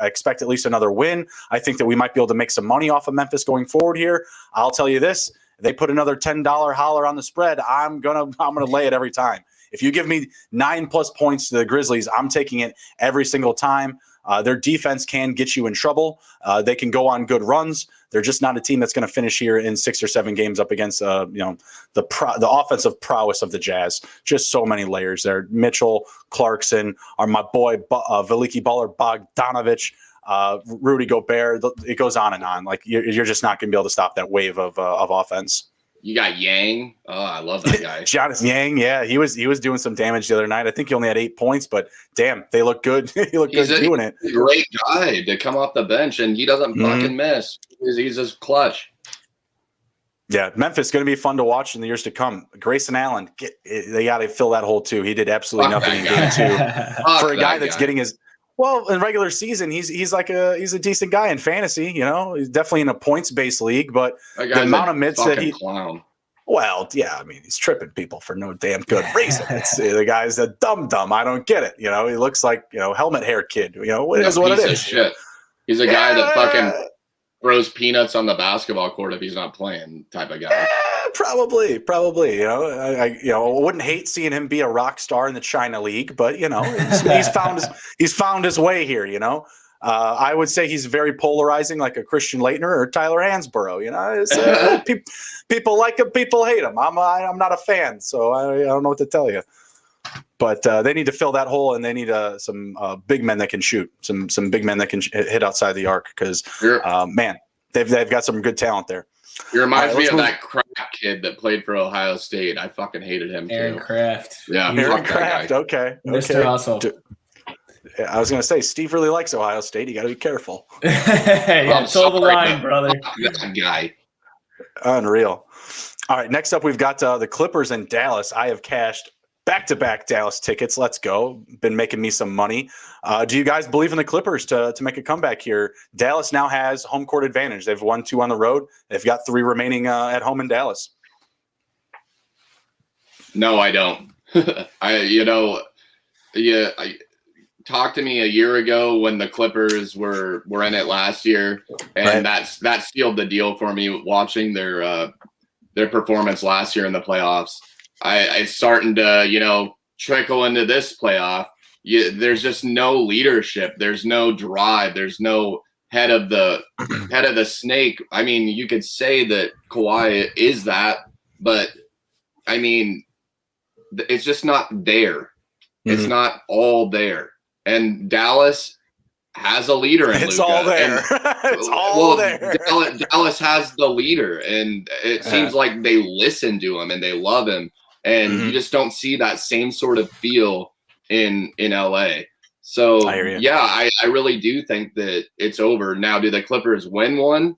expect at least another win. I think that we might be able to make some money off of Memphis going forward here. I'll tell you this. They put another $10 holler on the spread, I'm gonna lay it every time. If you give me 9+ points to the Grizzlies, I'm taking it every single time. Their defense can get you in trouble. They can go on good runs. They're just not a team that's going to finish here in 6 or 7 games up against the offensive prowess of the Jazz. Just so many layers there. Mitchell, Clarkson, are my boy Veliki Baller Bogdanovich. Rudy Gobert, it goes on and on. Like you're just not going to be able to stop that wave of offense. You got Yang. Oh, I love that guy. Jonathan Yang, yeah, he was doing some damage the other night. I think he only had 8 points, but damn, they look good. He looked good doing it. He's a great guy to come off the bench, and he doesn't fucking miss. He's just clutch. Yeah, Memphis going to be fun to watch in the years to come. Grayson Allen, they got to fill that hole too. He did absolutely nothing in game 2 for a guy that's getting his. Well, in regular season, he's a decent guy in fantasy. He's definitely in a points-based league, but the amount of mitts that he. Clown. Well, yeah, I mean, he's tripping people for no damn good reason. The guy's a dumb. I don't get it. He looks like helmet hair kid. It is what it is. Shit. He's a guy that fucking throws peanuts on the basketball court if he's not playing, type of guy. Probably. I wouldn't hate seeing him be a rock star in the China League, but he's found his way here. I would say he's very polarizing, like a Christian Laettner or Tyler Hansborough. People like him, people hate him. I'm not a fan, so I don't know what to tell you. But they need to fill that hole, and they need some big men that can shoot, some big men that can hit outside the arc. Because man, they've got some good talent there. He reminds me of that crap kid that played for Ohio State. I fucking hated him too. Aaron Kraft. Yeah, Aaron Kraft. Okay. Mr. Hustle. I was going to say, Steve really likes Ohio State. You got to be careful. Toe the line, brother. That guy. Unreal. All right, next up, we've got the Clippers and Dallas. I have cashed back-to-back Dallas tickets. Let's go. Been making me some money. Do you guys believe in the Clippers to make a comeback here? Dallas now has home court advantage. They've won 2 on the road. They've got 3 remaining at home in Dallas. No, I don't. Yeah, talked to me a year ago when the Clippers were in it last year, and that sealed the deal for me watching their performance last year in the playoffs. It's starting to trickle into this playoff. There's just no leadership. There's no drive. There's no head of the snake. I mean, you could say that Kawhi is that, but I mean, it's just not there. It's not all there. And Dallas has a leader in It's Luka. all there. It's all there. Dallas has the leader, and it seems like they listen to him and they love him. And you just don't see that same sort of feel in LA. So, I really do think that it's over. Now, do the Clippers win one?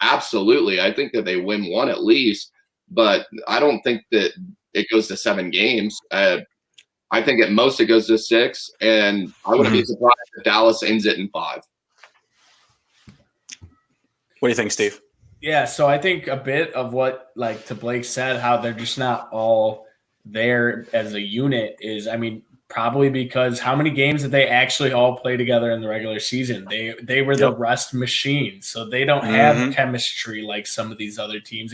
Absolutely. I think that they win one at least, but I don't think that it goes to 7 games. I think at most it goes to 6, and I wouldn't be surprised if Dallas ends it in 5. What do you think, Steve? Yeah, so I think a bit of what, like to Blake said, how they're just not all there as a unit is, I mean, probably because how many games did they actually all play together in the regular season? They were the rest machine, so they don't have chemistry like some of these other teams,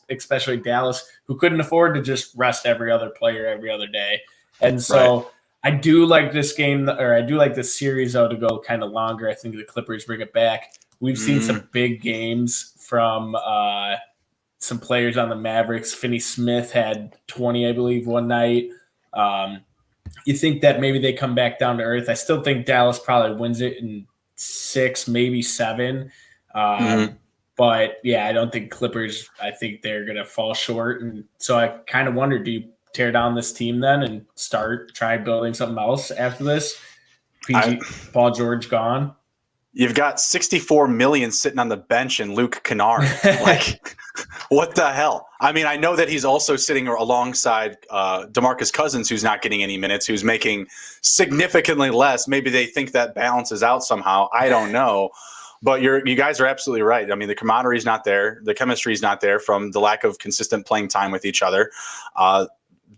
especially Dallas, who couldn't afford to just rest every other player every other day. And so I do like this game, or I do like this series, though, to go kind of longer. I think the Clippers bring it back. We've seen some big games from some players on the Mavericks. Finney Smith had 20, I believe, one night. You think that maybe they come back down to earth. I still think Dallas probably wins it in 6, maybe 7. But, yeah, I don't think Clippers, I think they're going to fall short. And so I kind of wonder, do you tear down this team then and try building something else after this? Paul George gone. You've got $64 million sitting on the bench and Luke Kennard. Like, what the hell? I mean, I know that he's also sitting alongside DeMarcus Cousins, who's not getting any minutes, who's making significantly less. Maybe they think that balances out somehow. I don't know. But you guys are absolutely right. I mean, the camaraderie is not there. The chemistry is not there from the lack of consistent playing time with each other.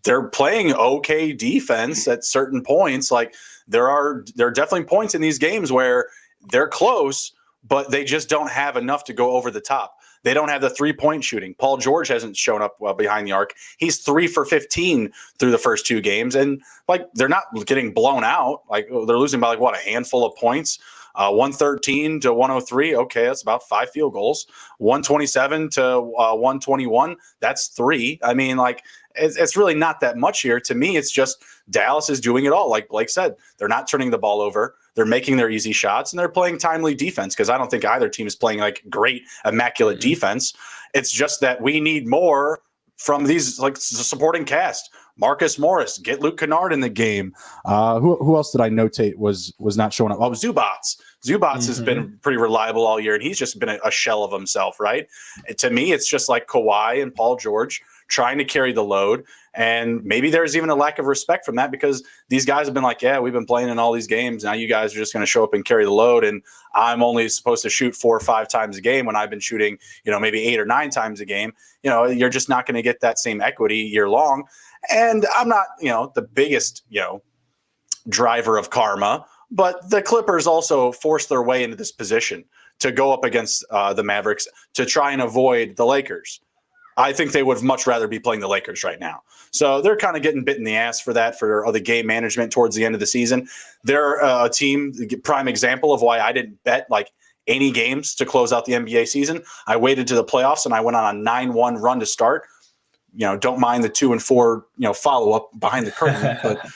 They're playing okay defense at certain points. Like, there are definitely points in these games where they're close, but they just don't have enough to go over the top. They don't have the 3-point shooting. Paul George hasn't shown up behind the arc. He's 3 for 15 through the first 2 games. And like, they're not getting blown out. Like, they're losing by a handful of points. 113 to 103. Okay, that's about 5 field goals. 127 to 121. That's 3. I mean, like, it's really not that much here. To me, it's just Dallas is doing it all. Like Blake said, they're not turning the ball over. They're making their easy shots, and they're playing timely defense, because I don't think either team is playing like great, immaculate defense. It's just that we need more from these, like, supporting cast. Marcus Morris, get Luke Kennard in the game. Who else did I notate was not showing up? Oh, Zubats. Zubats has been pretty reliable all year, and he's just been a shell of himself, right? And to me, it's just like Kawhi and Paul George trying to carry the load. And maybe there's even a lack of respect from that, because these guys have been like, yeah, we've been playing in all these games. Now you guys are just going to show up and carry the load. And I'm only supposed to shoot 4 or 5 times a game when I've been shooting, maybe 8 or 9 times a game. You're just not going to get that same equity year long. And I'm not, the biggest, driver of karma, but the Clippers also forced their way into this position to go up against the Mavericks to try and avoid the Lakers. I think they would much rather be playing the Lakers right now. So they're kind of getting bit in the ass for that, for the game management towards the end of the season. They're a team, prime example of why I didn't bet like any games to close out the NBA season. I waited to the playoffs and I went on a 9-1 run to start. Don't mind the 2-4, follow up behind the curtain, but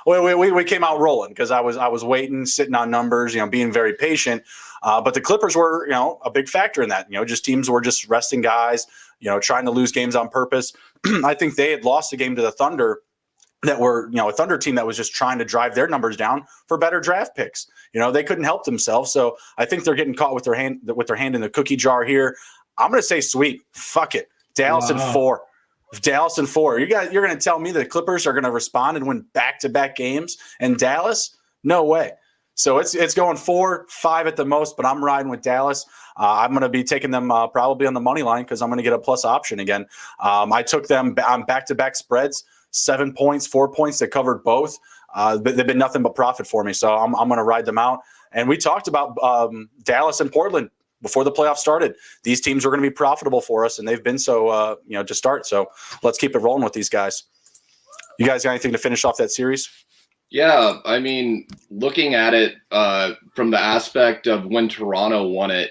we came out rolling because I was waiting, sitting on numbers, being very patient. But the Clippers were, a big factor in that. Just teams were just resting guys, trying to lose games on purpose. I think they had lost a game to the Thunder that were, a Thunder team that was just trying to drive their numbers down for better draft picks. They couldn't help themselves. So I think they're getting caught with their hand in the cookie jar here. I'm going to say sweep. Fuck it. Dallas and 4. Dallas and 4. You're going to tell me the Clippers are going to respond and win back-to-back games and Dallas? No way. So it's going 4-5 at the most, but I'm riding with Dallas. I'm going to be taking them probably on the money line because I'm going to get a plus option again. I took them on back-to-back spreads, 7 points, 4 points that covered both. But they've been nothing but profit for me. So I'm going to ride them out. And we talked about Dallas and Portland before the playoffs started. These teams are going to be profitable for us, and they've been so, to start. So let's keep it rolling with these guys. You guys got anything to finish off that series? Yeah, I mean, looking at it from the aspect of when Toronto won it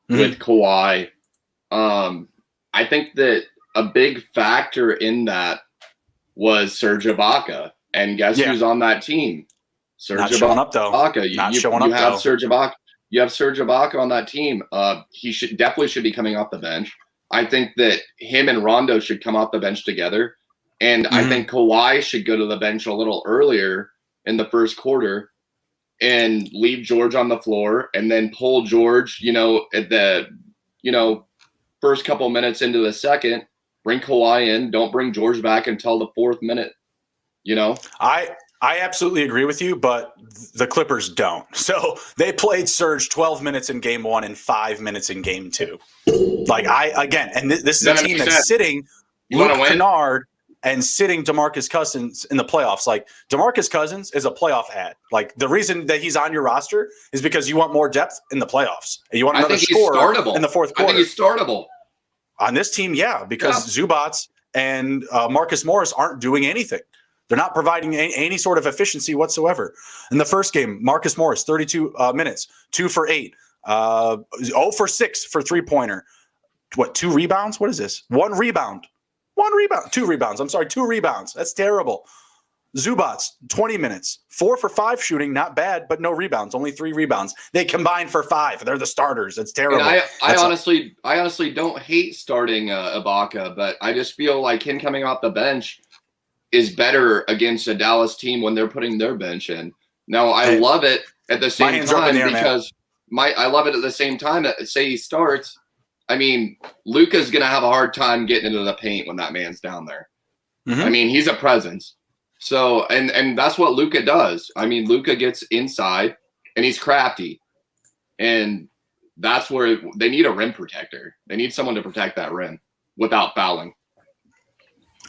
with Kawhi, I think that a big factor in that was Serge Ibaka. And guess who's on that team? Serge Not Ibaka. Showing up, though. Not showing up, you have Serge Ibaka. You have Serge Ibaka on that team. He should be coming off the bench. I think that him and Rondo should come off the bench together. And I think Kawhi should go to the bench a little earlier in the first quarter and leave George on the floor and then pull George, at the, first couple minutes into the second, bring Kawhi in. Don't bring George back until the fourth minute, I absolutely agree with you, but the Clippers don't. So they played Serge 12 minutes in game 1 and 5 minutes in game 2. This is a team that's sitting Luke Kennard and sitting DeMarcus Cousins in the playoffs. Like, DeMarcus Cousins is a playoff ad. Like, the reason that he's on your roster is because you want more depth in the playoffs. You want another scorer in the fourth quarter. I think he's startable. On this team, because Zubats and Marcus Morris aren't doing anything. They're not providing any sort of efficiency whatsoever. In the first game, Marcus Morris, 32 minutes, 2 for 8, 0 for 6 for three-pointer. 2 rebounds? What is this? 1 rebound. 2 rebounds. I'm sorry, 2 rebounds. That's terrible. Zubats, 20 minutes, 4 for 5 shooting, not bad, but no rebounds, only 3 rebounds. They combined for 5. They're the starters. It's terrible. And I honestly don't hate starting Ibaka, but I just feel like him coming off the bench is better against a Dallas team when they're putting their bench in. Now, I love it at the same time because I love it at the same time that, say he starts, I mean, Luka's going to have a hard time getting into the paint when that man's down there. I mean, he's a presence. So, and that's what Luka does. I mean, Luka gets inside and he's crafty. And that's where they need a rim protector. They need someone to protect that rim without fouling.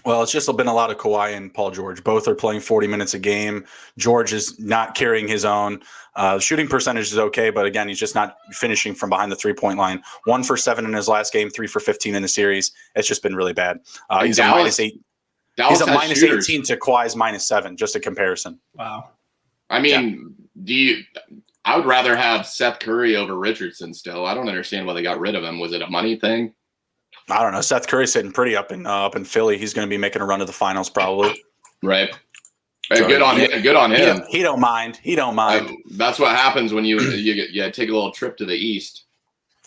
Well, it's just been a lot of Kawhi and Paul George. Both are playing 40 minutes a game. George is not carrying his own. Shooting percentage is okay, but again, he's just not finishing from behind the three-point line. 1 for 7 in his last game, 3 for 15 in the series. It's just been really bad. He's a minus 8. He's a minus 18 to Kawhi's minus 7, just a comparison. Wow. I mean, I would rather have Seth Curry over Richardson still. I don't understand why they got rid of him. Was it a money thing? I don't know. Seth Curry's sitting pretty up in Philly. He's going to be making a run to the finals probably. Right. So good on him. Good on him. He don't mind. That's what happens when you take a little trip to the East.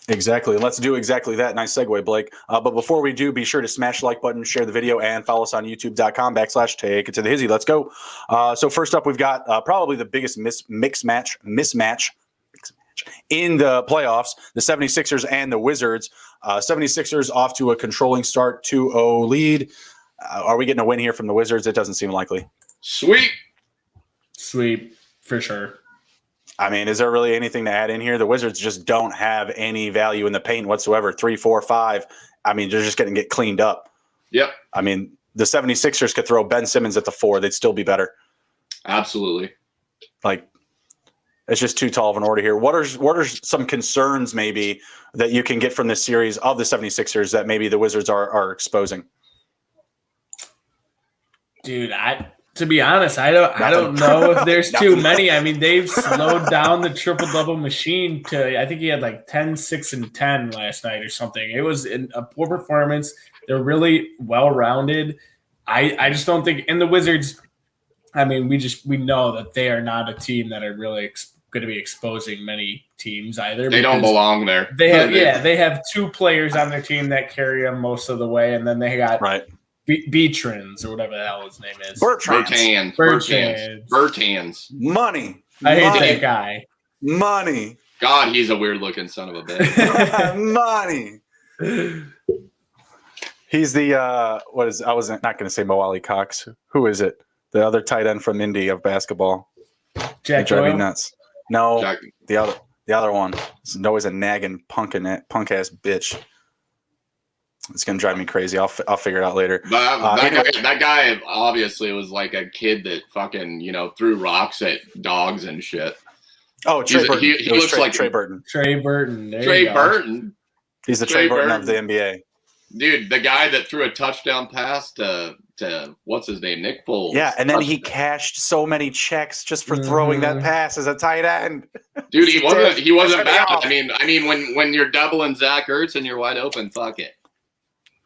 Exactly. Let's do exactly that. Nice segue, Blake. But before we do, be sure to smash the like button, share the video, and follow us on youtube.com/take it to the Hizzy. Let's go. So first up, we've got probably the biggest mismatch in the playoffs, the 76ers and the Wizards. 76ers off to a controlling start, 2-0 lead. Are we getting a win here from the Wizards? It doesn't seem likely. Sweep, for sure. I mean, is there really anything to add in here? The Wizards just don't have any value in the paint whatsoever. 3, 4, 5. I mean, they're just going to get cleaned up. Yep. I mean, the 76ers could throw Ben Simmons at the 4. They'd still be better. Absolutely. Like, it's just too tall of an order here. What are some concerns maybe that you can get from this series of the 76ers that maybe the Wizards are exposing? Dude, to be honest, I don't know if there's too many. I mean, they've slowed down the triple-double machine to, I think he had like 10, 6, and 10 last night or something. It was a poor performance. They're really well-rounded. I just don't think – and the Wizards, I mean, we know that they are not a team that are really going to be exposing many teams either. They don't belong there. They have 2 players on their team that carry them most of the way, and then they got Beatrins or whatever the hell his name is. Bertans. Money. I hate that guy. Money. God, he's a weird-looking son of a bitch. Money. He's the I wasn't not going to say Mo Ali Cox. Who is it? The other tight end from Indy of basketball. Jack drive me Doyle? nuts. No, the other one. He's always a nagging punk ass bitch. It's gonna drive me crazy. I'll figure it out later. But that guy obviously was like a kid that fucking threw rocks at dogs and shit. Oh, Trey Burton. He looks like Trey Burton. Trey Burton. Trey Burton. He's the Trey Burton of the NBA. Dude, the guy that threw a touchdown pass to what's his name, Nick Foles. Yeah, and then he cashed so many checks just for throwing that pass as a tight end. Dude, he wasn't bad. I mean, when you're doubling Zach Ertz and you're wide open, fuck it.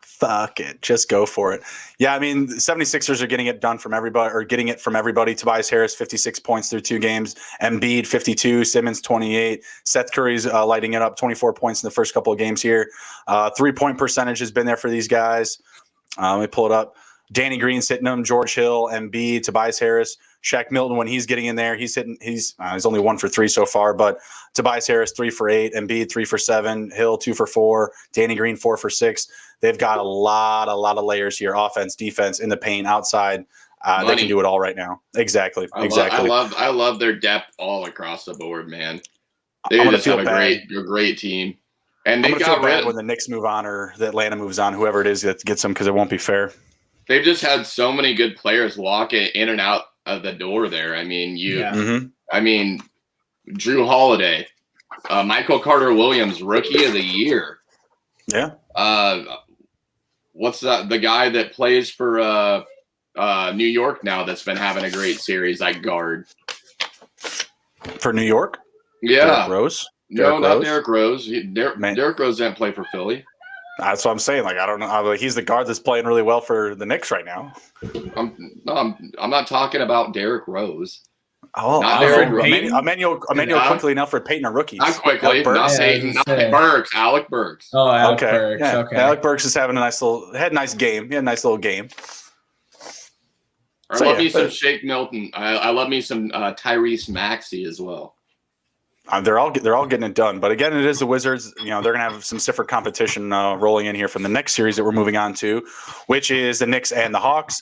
Fuck it. Just go for it. Yeah, I mean, the 76ers are getting it done from everybody, or getting it from everybody. Tobias Harris, 56 points through 2 games. Embiid, 52. Simmons, 28. Seth Curry's lighting it up, 24 points in the first couple of games here. 3-point percentage has been there for these guys. Let me pull it up. Danny Green's hitting them. George Hill, Embiid, Tobias Harris. Shaq Milton, when he's getting in there, he's hitting. He's only 1 for 3 so far, but Tobias Harris 3 for 8, Embiid 3 for 7, Hill 2 for 4, Danny Green 4 for 6. They've got a lot of layers here: offense, defense, in the paint, outside. They can do it all right now. Exactly. I love their depth all across the board, man. They just have a great team, and they got rid when the Knicks move on or the Atlanta moves on, whoever it is that gets them, because it won't be fair. They've just had so many good players walking in and out of the door there. I mean, Drew Holiday, Michael Carter-Williams, Rookie of the Year. Yeah. What's that? The guy that plays for New York now that's been having a great series, like guard. For New York? Yeah. Derrick Rose? Not Derrick Rose. Derrick Rose didn't play for Philly. That's what I'm saying. Like, I don't know. He's the guard that's playing really well for the Knicks right now. I'm not talking about Derrick Rose. Oh, Emmanuel quickly enough for Peyton, a rookie. Not quickly. Not Peyton. Not Burks. Alec Burks. Oh, Alec Burks. Yeah. Okay. Alec Burks is having a nice game. He had a nice little game. I love me some Shake Milton. I love me some Tyrese Maxey as well. They're all getting it done, but again, it is the Wizards. They're going to have some stiffer competition rolling in here from the next series that we're moving on to, which is the Knicks and the Hawks.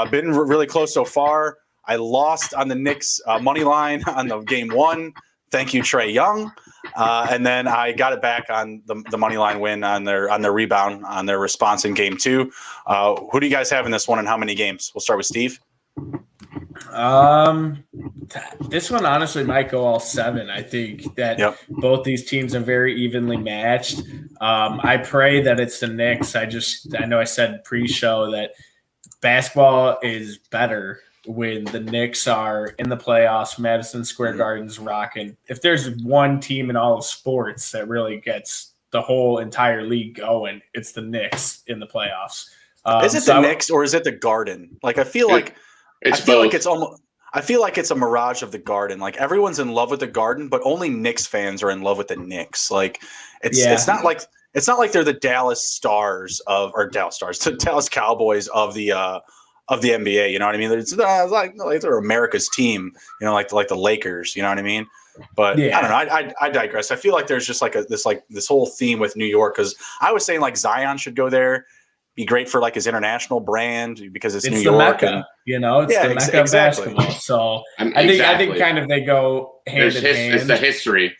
Been really close so far. I lost on the Knicks money line on the game 1. Thank you, Trae Young, and then I got it back on the money line win on their rebound on their response in game 2. Who do you guys have in this one, and how many games? We'll start with Steve. This one honestly might go all 7. I think that both these teams are very evenly matched. I pray that it's the Knicks. I know I said pre-show that basketball is better when the Knicks are in the playoffs, Madison Square Garden's rocking. If there's one team in all of sports that really gets the whole entire league going, it's the Knicks in the playoffs. Is it the Knicks or is it the Garden? Like, I feel like it's a mirage of the Garden. Like, everyone's in love with the Garden, but only Knicks fans are in love with the Knicks. Like, it's not like they're the the Dallas Cowboys of the NBA. You know what I mean? It's like they're America's team. Like the Lakers. You know what I mean? But I don't know. I digress. I feel like there's just this whole theme with New York, because I was saying like Zion should go there. Be great for like his international brand because it's New York, Mecca, it's the Mecca of basketball. So I think kind of they go hand in hand. It's the history,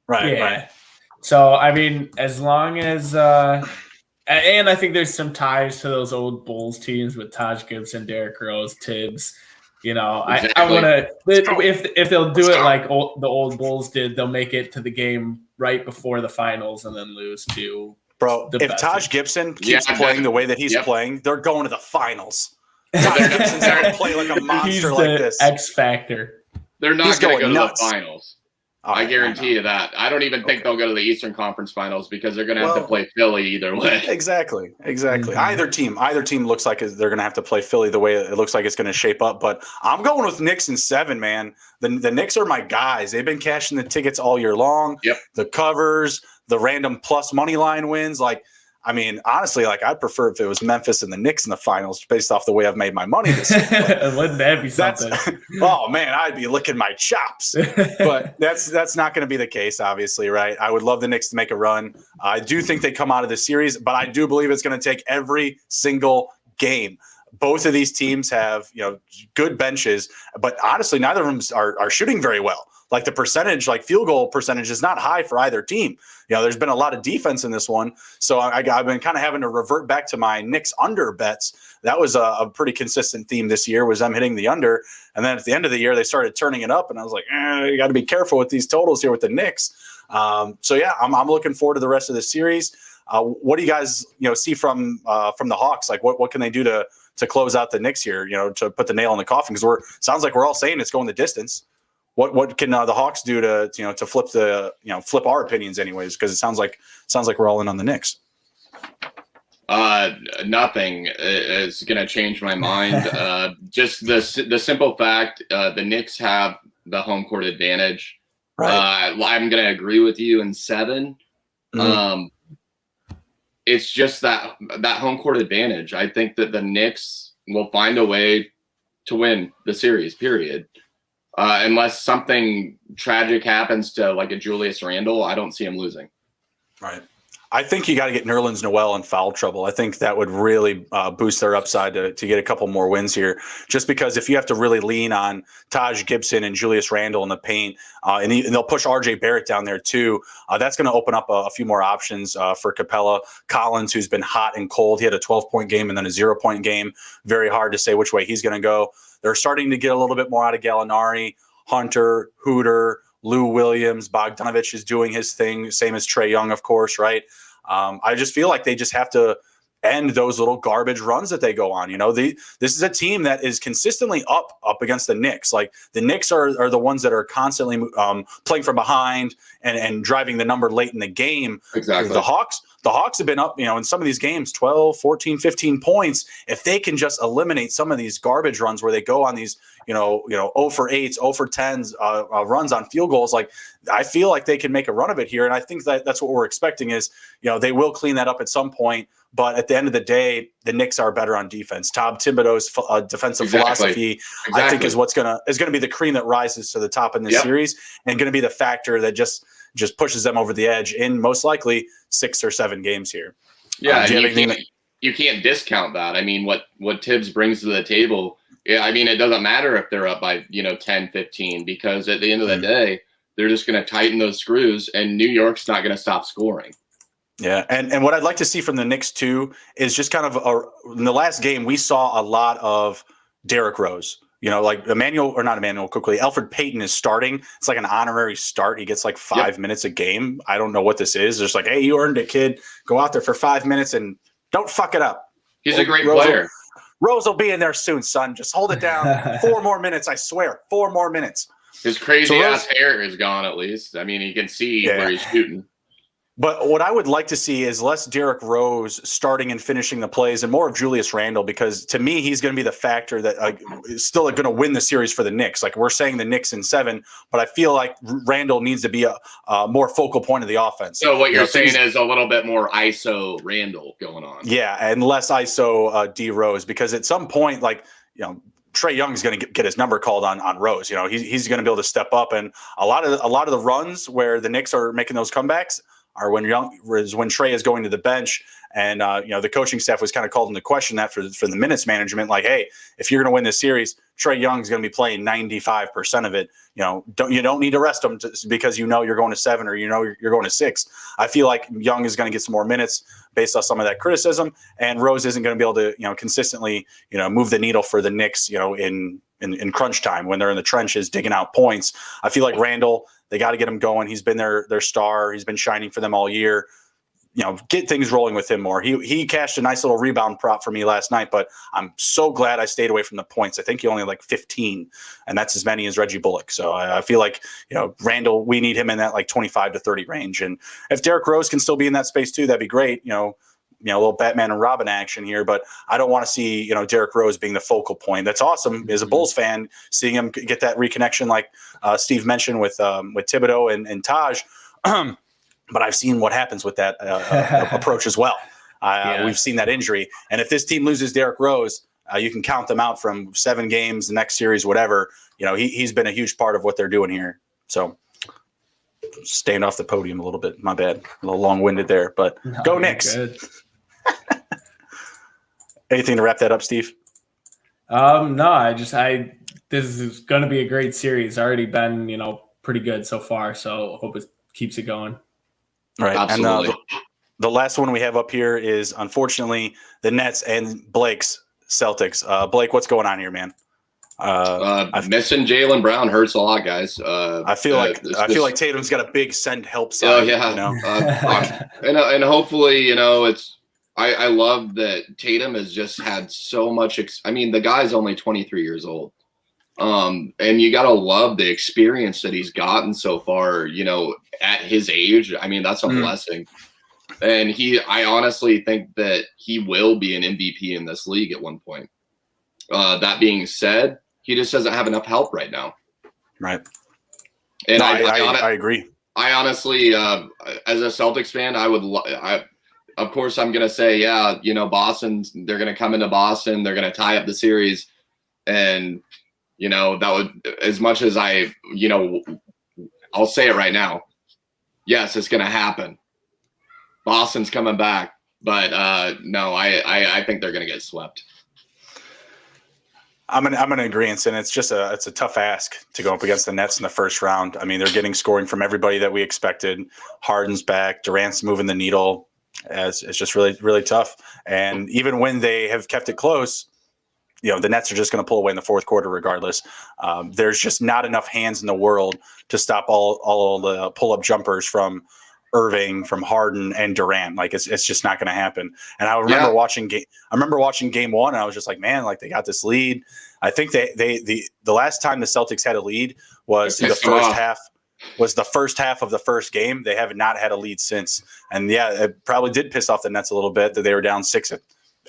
right? Yeah. Right. So I mean, as long as and I think there's some ties to those old Bulls teams with Taj Gibson, Derrick Rose, Tibbs. I want to if they'll do it like the old Bulls did, they'll make it to the game right before the finals and then lose to. Bro, if Taj Gibson keeps playing the way that he's playing, they're going to the finals. Taj Gibson's going to play like a monster like this. X factor. They're not going to go to the finals. I guarantee you that. I don't even think they'll go to the Eastern Conference Finals because they're going to have to play Philly either way. Exactly. Mm-hmm. Either team looks like they're going to have to play Philly the way it looks like it's going to shape up. But I'm going with Knicks in 7, man. The Knicks are my guys. They've been cashing the tickets all year long. Yep. The covers, the random plus money line wins. Like, I mean, honestly, like I'd prefer if it was Memphis and the Knicks in the finals based off the way I've made my money this year. Wouldn't that be something? Oh man, I'd be licking my chops. But that's not going to be the case, obviously, right? I would love the Knicks to make a run. I do think they come out of the series, but I do believe it's going to take every single game. Both of these teams have, good benches, but honestly, neither of them are shooting very well. like the percentage, like field goal percentage is not high for either team. There's been a lot of defense in this one. So I've been kind of having to revert back to my Knicks under bets. That was a pretty consistent theme this year, was them hitting the under. And then at the end of the year, they started turning it up. And I was like, you got to be careful with these totals here with the Knicks. So yeah, I'm looking forward to the rest of the series. What do you guys, see from the Hawks? Like what can they do to close out the Knicks here, to put the nail in the coffin? Because sounds like we're all saying it's going the distance. What can the Hawks do to flip flip our opinions anyways? Because it sounds like we're all in on the Knicks. Nothing is going to change my mind. Just the simple fact, the Knicks have the home court advantage. Right. I'm going to agree with you in 7. Mm-hmm. It's just that home court advantage. I think that the Knicks will find a way to win the series, period. Unless something tragic happens to like a Julius Randle, I don't see him losing. Right. I think you got to get Nerlens Noel in foul trouble. I think that would really boost their upside to get a couple more wins here. Just because if you have to really lean on Taj Gibson and Julius Randle in the paint, and they'll push RJ Barrett down there too, that's going to open up a few more options for Capella. Collins, who's been hot and cold. He had a 12-point game and then a 0-point game. Very hard to say which way he's going to go. They're starting to get a little bit more out of Gallinari. Hunter, Hooter, Lou Williams, Bogdanovich is doing his thing, same as Trae Young, of course, right? I just feel like they just have to end those little garbage runs that they go on. This is a team that is consistently up against the Knicks. Like the Knicks are the ones that are constantly playing from behind and driving the number late in the game. Exactly. The Hawks have been up, in some of these games, 12, 14, 15 points. If they can just eliminate some of these garbage runs where they go on these, 0 for 8s, 0 for 10s runs on field goals, like I feel like they can make a run of it here. And I think that's what we're expecting is, they will clean that up at some point. But at the end of the day, the Knicks are better on defense. Tom Thibodeau's defensive philosophy, I think, is what's gonna be the cream that rises to the top in this series, and going to be the factor that just pushes them over the edge in most likely 6 or 7 games here. Yeah, you can't discount that. I mean, what Tibbs brings to the table. Yeah, I mean, it doesn't matter if they're up by 10, 15, because at the end of the day, they're just going to tighten those screws, and New York's not going to stop scoring. Yeah, and what I'd like to see from the Knicks too is just kind of in the last game we saw a lot of Derrick Rose. Like Alfred Payton is starting. It's like an honorary start. He gets like 5 minutes a game. I don't know what this is. There's like, hey, you earned it, kid. Go out there for 5 minutes and don't fuck it up. He's a great player. Rose will be in there soon, son. Just hold it down. 4 more minutes, I swear. 4 more minutes. His crazy ass hair is gone at least. I mean, he can see where he's shooting. But what I would like to see is less Derrick Rose starting and finishing the plays and more of Julius Randle, because to me, he's going to be the factor that is still going to win the series for the Knicks. Like we're saying the Knicks in 7, but I feel like Randle needs to be a more focal point of the offense. So what you're saying is a little bit more ISO Randle going on. Yeah, and less ISO D Rose, because at some point, Trae Young is going to get his number called on Rose. He's going to be able to step up, and a lot of the runs where the Knicks are making those comebacks are when Trae is going to the bench, and the coaching staff was kind of called into question that for the minutes management. Like, hey, if you're going to win this series, Trae Young is going to be playing 95% of it. You don't need to rest him because you're going to 7 or you're going to 6. I feel like Young is going to get some more minutes based off some of that criticism, and Rose isn't going to be able to consistently move the needle for the Knicks in crunch time when they're in the trenches digging out points. I feel like Randle, they got to get him going. He's been their star. He's been shining for them all year. Get things rolling with him more. He cashed a nice little rebound prop for me last night, but I'm so glad I stayed away from the points. I think he only had like 15, and that's as many as Reggie Bullock. So I feel like, Randle, we need him in that like 25 to 30 range. And if Derrick Rose can still be in that space too, that'd be great. A little Batman and Robin action here, but I don't want to see, Derrick Rose being the focal point. That's awesome as a Bulls fan, seeing him get that reconnection, like Steve mentioned with Thibodeau and Taj. But I've seen what happens with that approach as well. We've seen that injury. And if this team loses Derrick Rose, you can count them out from 7 games, the next series, whatever. He's been a huge part of what they're doing here. So staying off the podium a little bit. My bad. A little long-winded there, but go Knicks. Anything to wrap that up, Steve? No, this is going to be a great series. Already been, pretty good so far. So I hope it keeps it going. Right. Absolutely. And the last one we have up here is, unfortunately, the Nets and Blake's Celtics. Blake, what's going on here, man? Missing Jaylen Brown hurts a lot, guys. I feel like Tatum's got a big send help sign. Oh yeah, you know? And hopefully, it's. I love that Tatum has just had so much. I mean, the guy's only 23 years old, and you gotta love the experience that he's gotten so far. At his age, I mean, that's a blessing. And I honestly think that he will be an MVP in this league at one point. That being said, he just doesn't have enough help right now. Right. And no, I agree. I honestly, as a Celtics fan, of course, I'm going to say, yeah, they're going to come into Boston. They're going to tie up the series. And, that would, as much as I'll say it right now. Yes, it's going to happen. Boston's coming back. But no, I think they're going to get swept. I'm an agreeance, and it's a tough ask to go up against the Nets in the first round. I mean, they're getting scoring from everybody that we expected. Harden's back, Durant's moving the needle. It's just really, really tough. And even when they have kept it close, the Nets are just going to pull away in the fourth quarter regardless. There's just not enough hands in the world to stop all the pull-up jumpers from Irving, from Harden, and Durant. Like it's just not going to happen. And I remember watching game one, and I was just like, man, like they got this lead. I think the last time the Celtics had a lead was the first half. Was the first half of the first game. They have not had a lead since. And yeah, it probably did piss off the Nets a little bit that they were down 6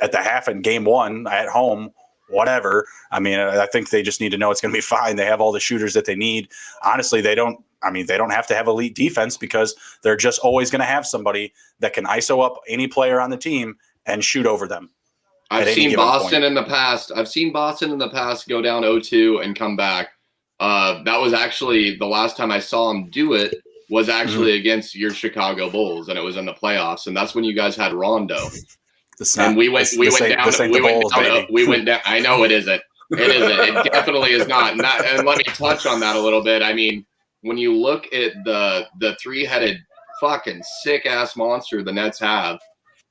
at the half in game one at home, whatever. I mean, I think they just need to know it's going to be fine. They have all the shooters that they need. Honestly, they don't have to have elite defense because they're just always going to have somebody that can ISO up any player on the team and shoot over them. I've seen Boston in the past. Go down 0-2 and come back. That was actually the last time I saw him do it was actually against your Chicago Bulls, and it was in the playoffs, and that's when you guys had Rondo. And we went down. I know it isn't. It isn't. It definitely is not. And let me touch on that a little bit. I mean, when you look at the three-headed fucking sick-ass monster the Nets have,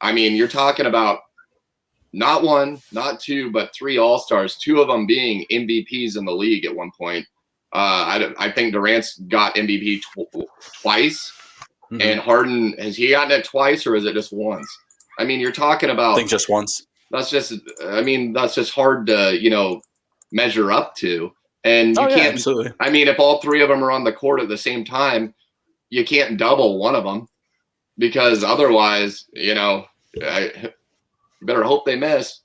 I mean, you're talking about not one, not two, but 3 All-Stars, 2 of them being MVPs in the league at one point. I think Durant's got MVP twice, and Harden, has he gotten it twice or is it just once? I mean, you're talking about. I think just once. That's just hard to measure up to, and you can't. Absolutely. I mean, if all 3 of them are on the court at the same time, you can't double one of them because otherwise, I better hope they miss.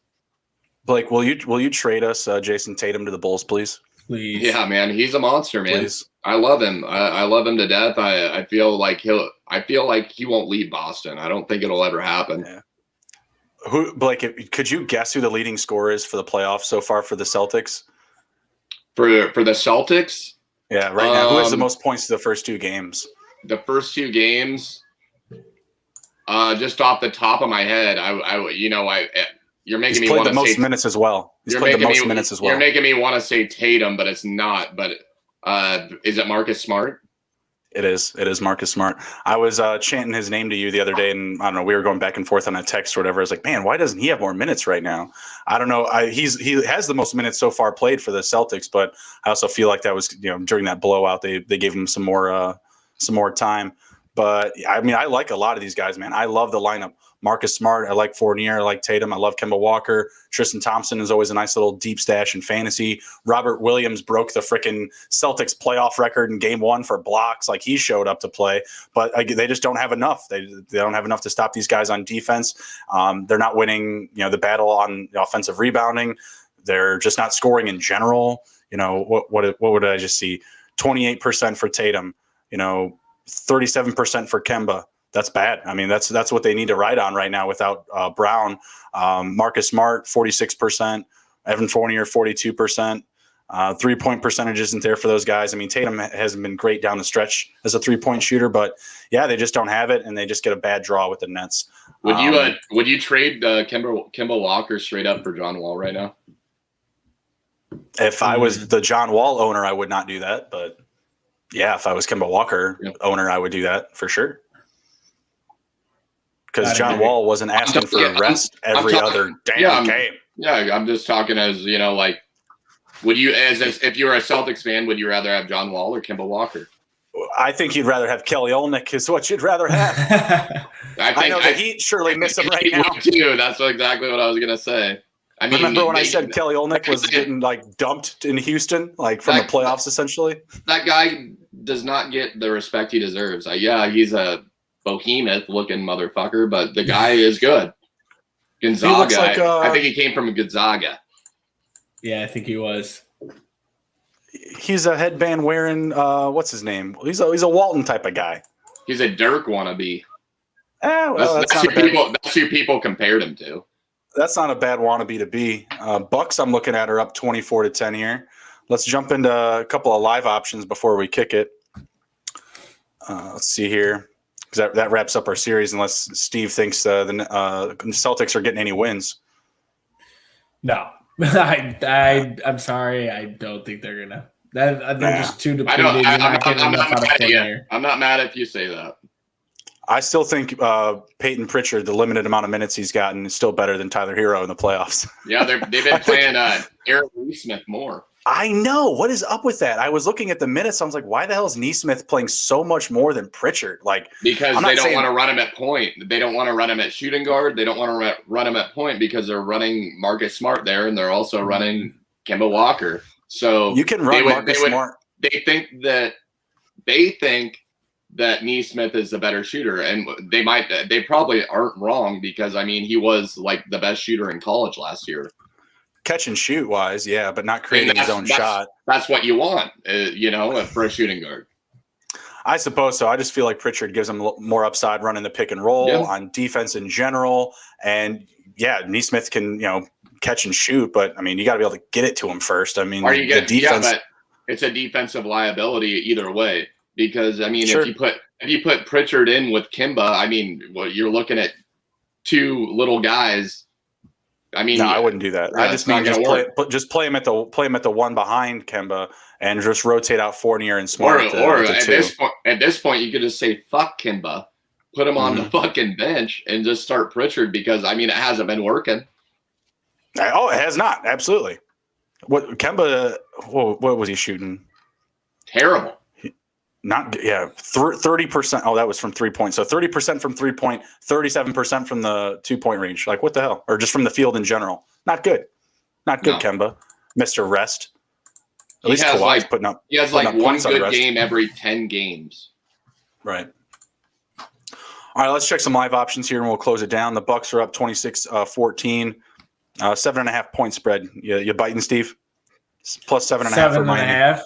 Blake, will you trade us Jason Tatum to the Bulls, please? Please. Yeah, man, he's a monster, man. Please. I love him. I love him to death. I feel like he won't leave Boston. I don't think it'll ever happen. Yeah. Blake, could you guess who the leading scorer is for the playoffs so far for the Celtics? For the Celtics? Yeah, right now. Who has the most points to the first 2 games? The first 2 games, just off the top of my head, you're making me want to say most minutes as well. He's played the most minutes as well. You're making me want to say Tatum, but it's not. But is it Marcus Smart? It is. It is Marcus Smart. I was chanting his name to you the other day, and I don't know, we were going back and forth on a text or whatever. I was like, man, why doesn't he have more minutes right now? I don't know. He has the most minutes so far played for the Celtics, but I also feel like that was during that blowout they gave him some more time. But I mean, I like a lot of these guys, man. I love the lineup. Marcus Smart, I like Fournier, I like Tatum, I love Kemba Walker. Tristan Thompson is always a nice little deep stash in fantasy. Robert Williams broke the freaking Celtics playoff record in game 1 for blocks. Like, he showed up to play, but they just don't have enough. They don't have enough to stop these guys on defense. They're not winning, the battle on the offensive rebounding. They're just not scoring in general. What would I just see? 28% for Tatum, 37% for Kemba. That's bad. I mean, that's what they need to ride on right now without Brown. Marcus Smart, 46%. Evan Fournier, 42%. 3-point percentage isn't there for those guys. I mean, Tatum hasn't been great down the stretch as a 3-point shooter, but yeah, they just don't have it, and they just get a bad draw with the Nets. Would you trade Kemba Walker straight up for John Wall right now? If I was the John Wall owner, I would not do that, but Yeah, if I was Kemba Walker owner, I would do that for sure. Because John Wall wasn't asking for rest every other damn game. Yeah, I'm just talking as, like, would you, as if you were a Celtics fan, would you rather have John Wall or Kemba Walker? I think you'd rather have Kelly Olynyk is what you'd rather have. I know the Heat surely miss him right now. Too. That's exactly what I was going to say. I mean, remember when I said Kelly Olynyk was getting dumped in Houston, from the playoffs, essentially? That guy does not get the respect he deserves. He's a behemoth-looking motherfucker, but the guy is good. Gonzaga. I think he came from Gonzaga. Yeah, I think he was. He's a headband wearing. What's his name? He's a Walton type of guy. He's a Dirk wannabe. That's who people compared him to. That's not a bad wannabe to be. Bucks I'm looking at are up 24-10 here. Let's jump into a couple of live options before we kick it. Let's see here. Because that wraps up our series unless Steve thinks the Celtics are getting any wins. No. I'm sorry. I don't think they're going to. They're just too depleted. I'm not mad if you say that. I still think Peyton Pritchard, the limited amount of minutes he's gotten, is still better than Tyler Hero in the playoffs. Yeah, they've been playing Eric Nesmith more. I know. What is up with that? I was looking at the minutes. I was like, why the hell is Nesmith playing so much more than Pritchard? Because they don't want to run him at point. They don't want to run him at shooting guard. They don't want to run him at point because they're running Marcus Smart there, and they're also running Kemba Walker. So you can run Marcus Smart. They think that Nesmith is the better shooter, and they probably aren't wrong because he was the best shooter in college last year. Catch and shoot wise, yeah, but not creating his own shot. That's what you want, for a shooting guard. I suppose so. I just feel like Pritchard gives him more upside running the pick and roll on defense in general. And Nesmith can, catch and shoot, but you got to be able to get it to him first. But it's a defensive liability either way because sure. if you put Pritchard in with Kimba, you're looking at two little guys. No, I wouldn't do that. I just mean just play him at the one behind Kemba and just rotate out Fournier and Smart. Or at this point, you could just say fuck Kemba, put him on the fucking bench, and just start Pritchard because it hasn't been working. Oh, it has not. Absolutely. What Kemba? What was he shooting? Terrible. 30%. Oh, that was from 3 points. So 30% from 3 point, 37% from the 2 point range. What the hell? Or just from the field in general. Not good. Not good, no. Kemba. Mr. Rest. At least Kawhi's putting up. He has one good game every 10 games. Right. All right, let's check some live options here and we'll close it down. The Bucks are up 26-14. 7.5 point spread. You biting, Steve? Plus 7.5 for Miami. 7.5.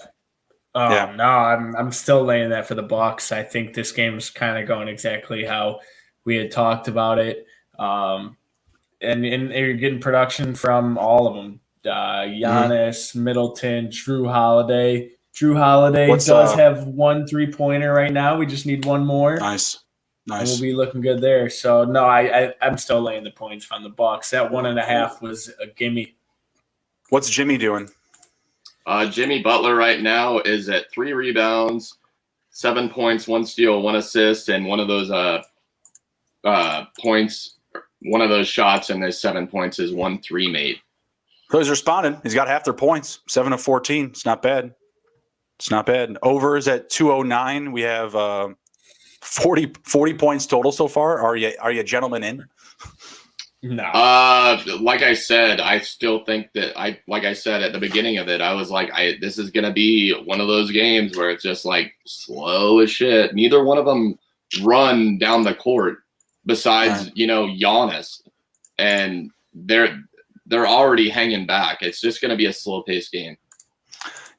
Oh yeah. No, I'm still laying that for the Bucks. I think this game's kind of going exactly how we had talked about it. And you're getting production from all of them. Giannis, Middleton, Drew Holiday. Drew Holiday does have 1 3-pointer right now. We just need one more. Nice. And we'll be looking good there. So no, I'm still laying the points from the Bucks. That 1.5 was a gimme. What's Jimmy doing? Jimmy Butler right now is at 3 rebounds, 7 points, 1 steal, 1 assist, and one of those points, one of those shots and those 7 points is 1 3 made. So he's responding. He's got half their points, 7 of 14. It's not bad. It's not bad. Over is at 209. We have 40 points total so far. Are you gentlemen in? No. Like I said, I still think that like I said at the beginning of it, I was like, this is gonna be one of those games where it's just slow as shit. Neither one of them run down the court besides, Giannis, and they're already hanging back. It's just gonna be a slow paced game.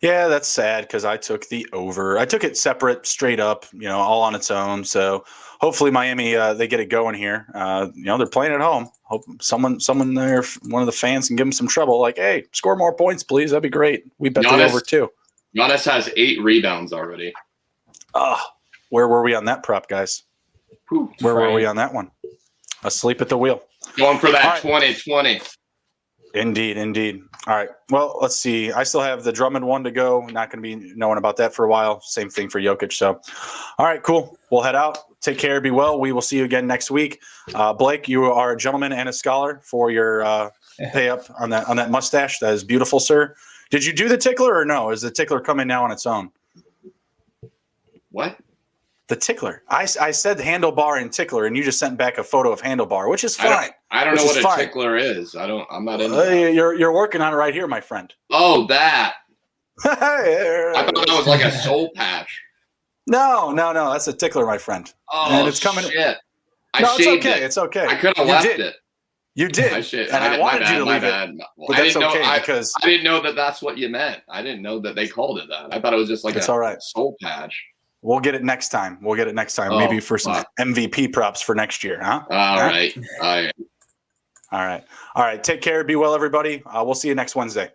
Yeah, that's sad because I took the over. I took it separate, straight up, all on its own. So hopefully Miami, they get it going here. They're playing at home. Hope someone there, one of the fans can give them some trouble. Hey, score more points, please. That'd be great. We bet the over too. Giannis has 8 rebounds already. Where were we on that prop, guys? Where were we on that one? Asleep at the wheel. Going for that 2020. Indeed. All right. Well, let's see. I still have the Drummond one to go. Not going to be knowing about that for a while. Same thing for Jokic. So, all right, cool. We'll head out. Take care. Be well. We will see you again next week. Blake, you are a gentleman and a scholar for your pay up on that mustache. That is beautiful, sir. Did you do the tickler or no? Is the tickler coming now on its own? What? The tickler. I said handlebar and tickler, and you just sent back a photo of handlebar, which is fine. I don't know what a tickler is. I'm not into that. You're working on it right here, my friend. Oh, that. I thought that was like a soul patch. No. That's a tickler, my friend. Oh, and it's coming. Shit. It's okay. It's okay. I could have left it. You did. I wanted you to leave it. But that's okay because I didn't know that that's what you meant. I didn't know that they called it that. I thought it was just like it's all right. soul patch. We'll get it next time. Maybe for some MVP props for next year, huh? All right. All right. Take care. Be well, everybody. We'll see you next Wednesday.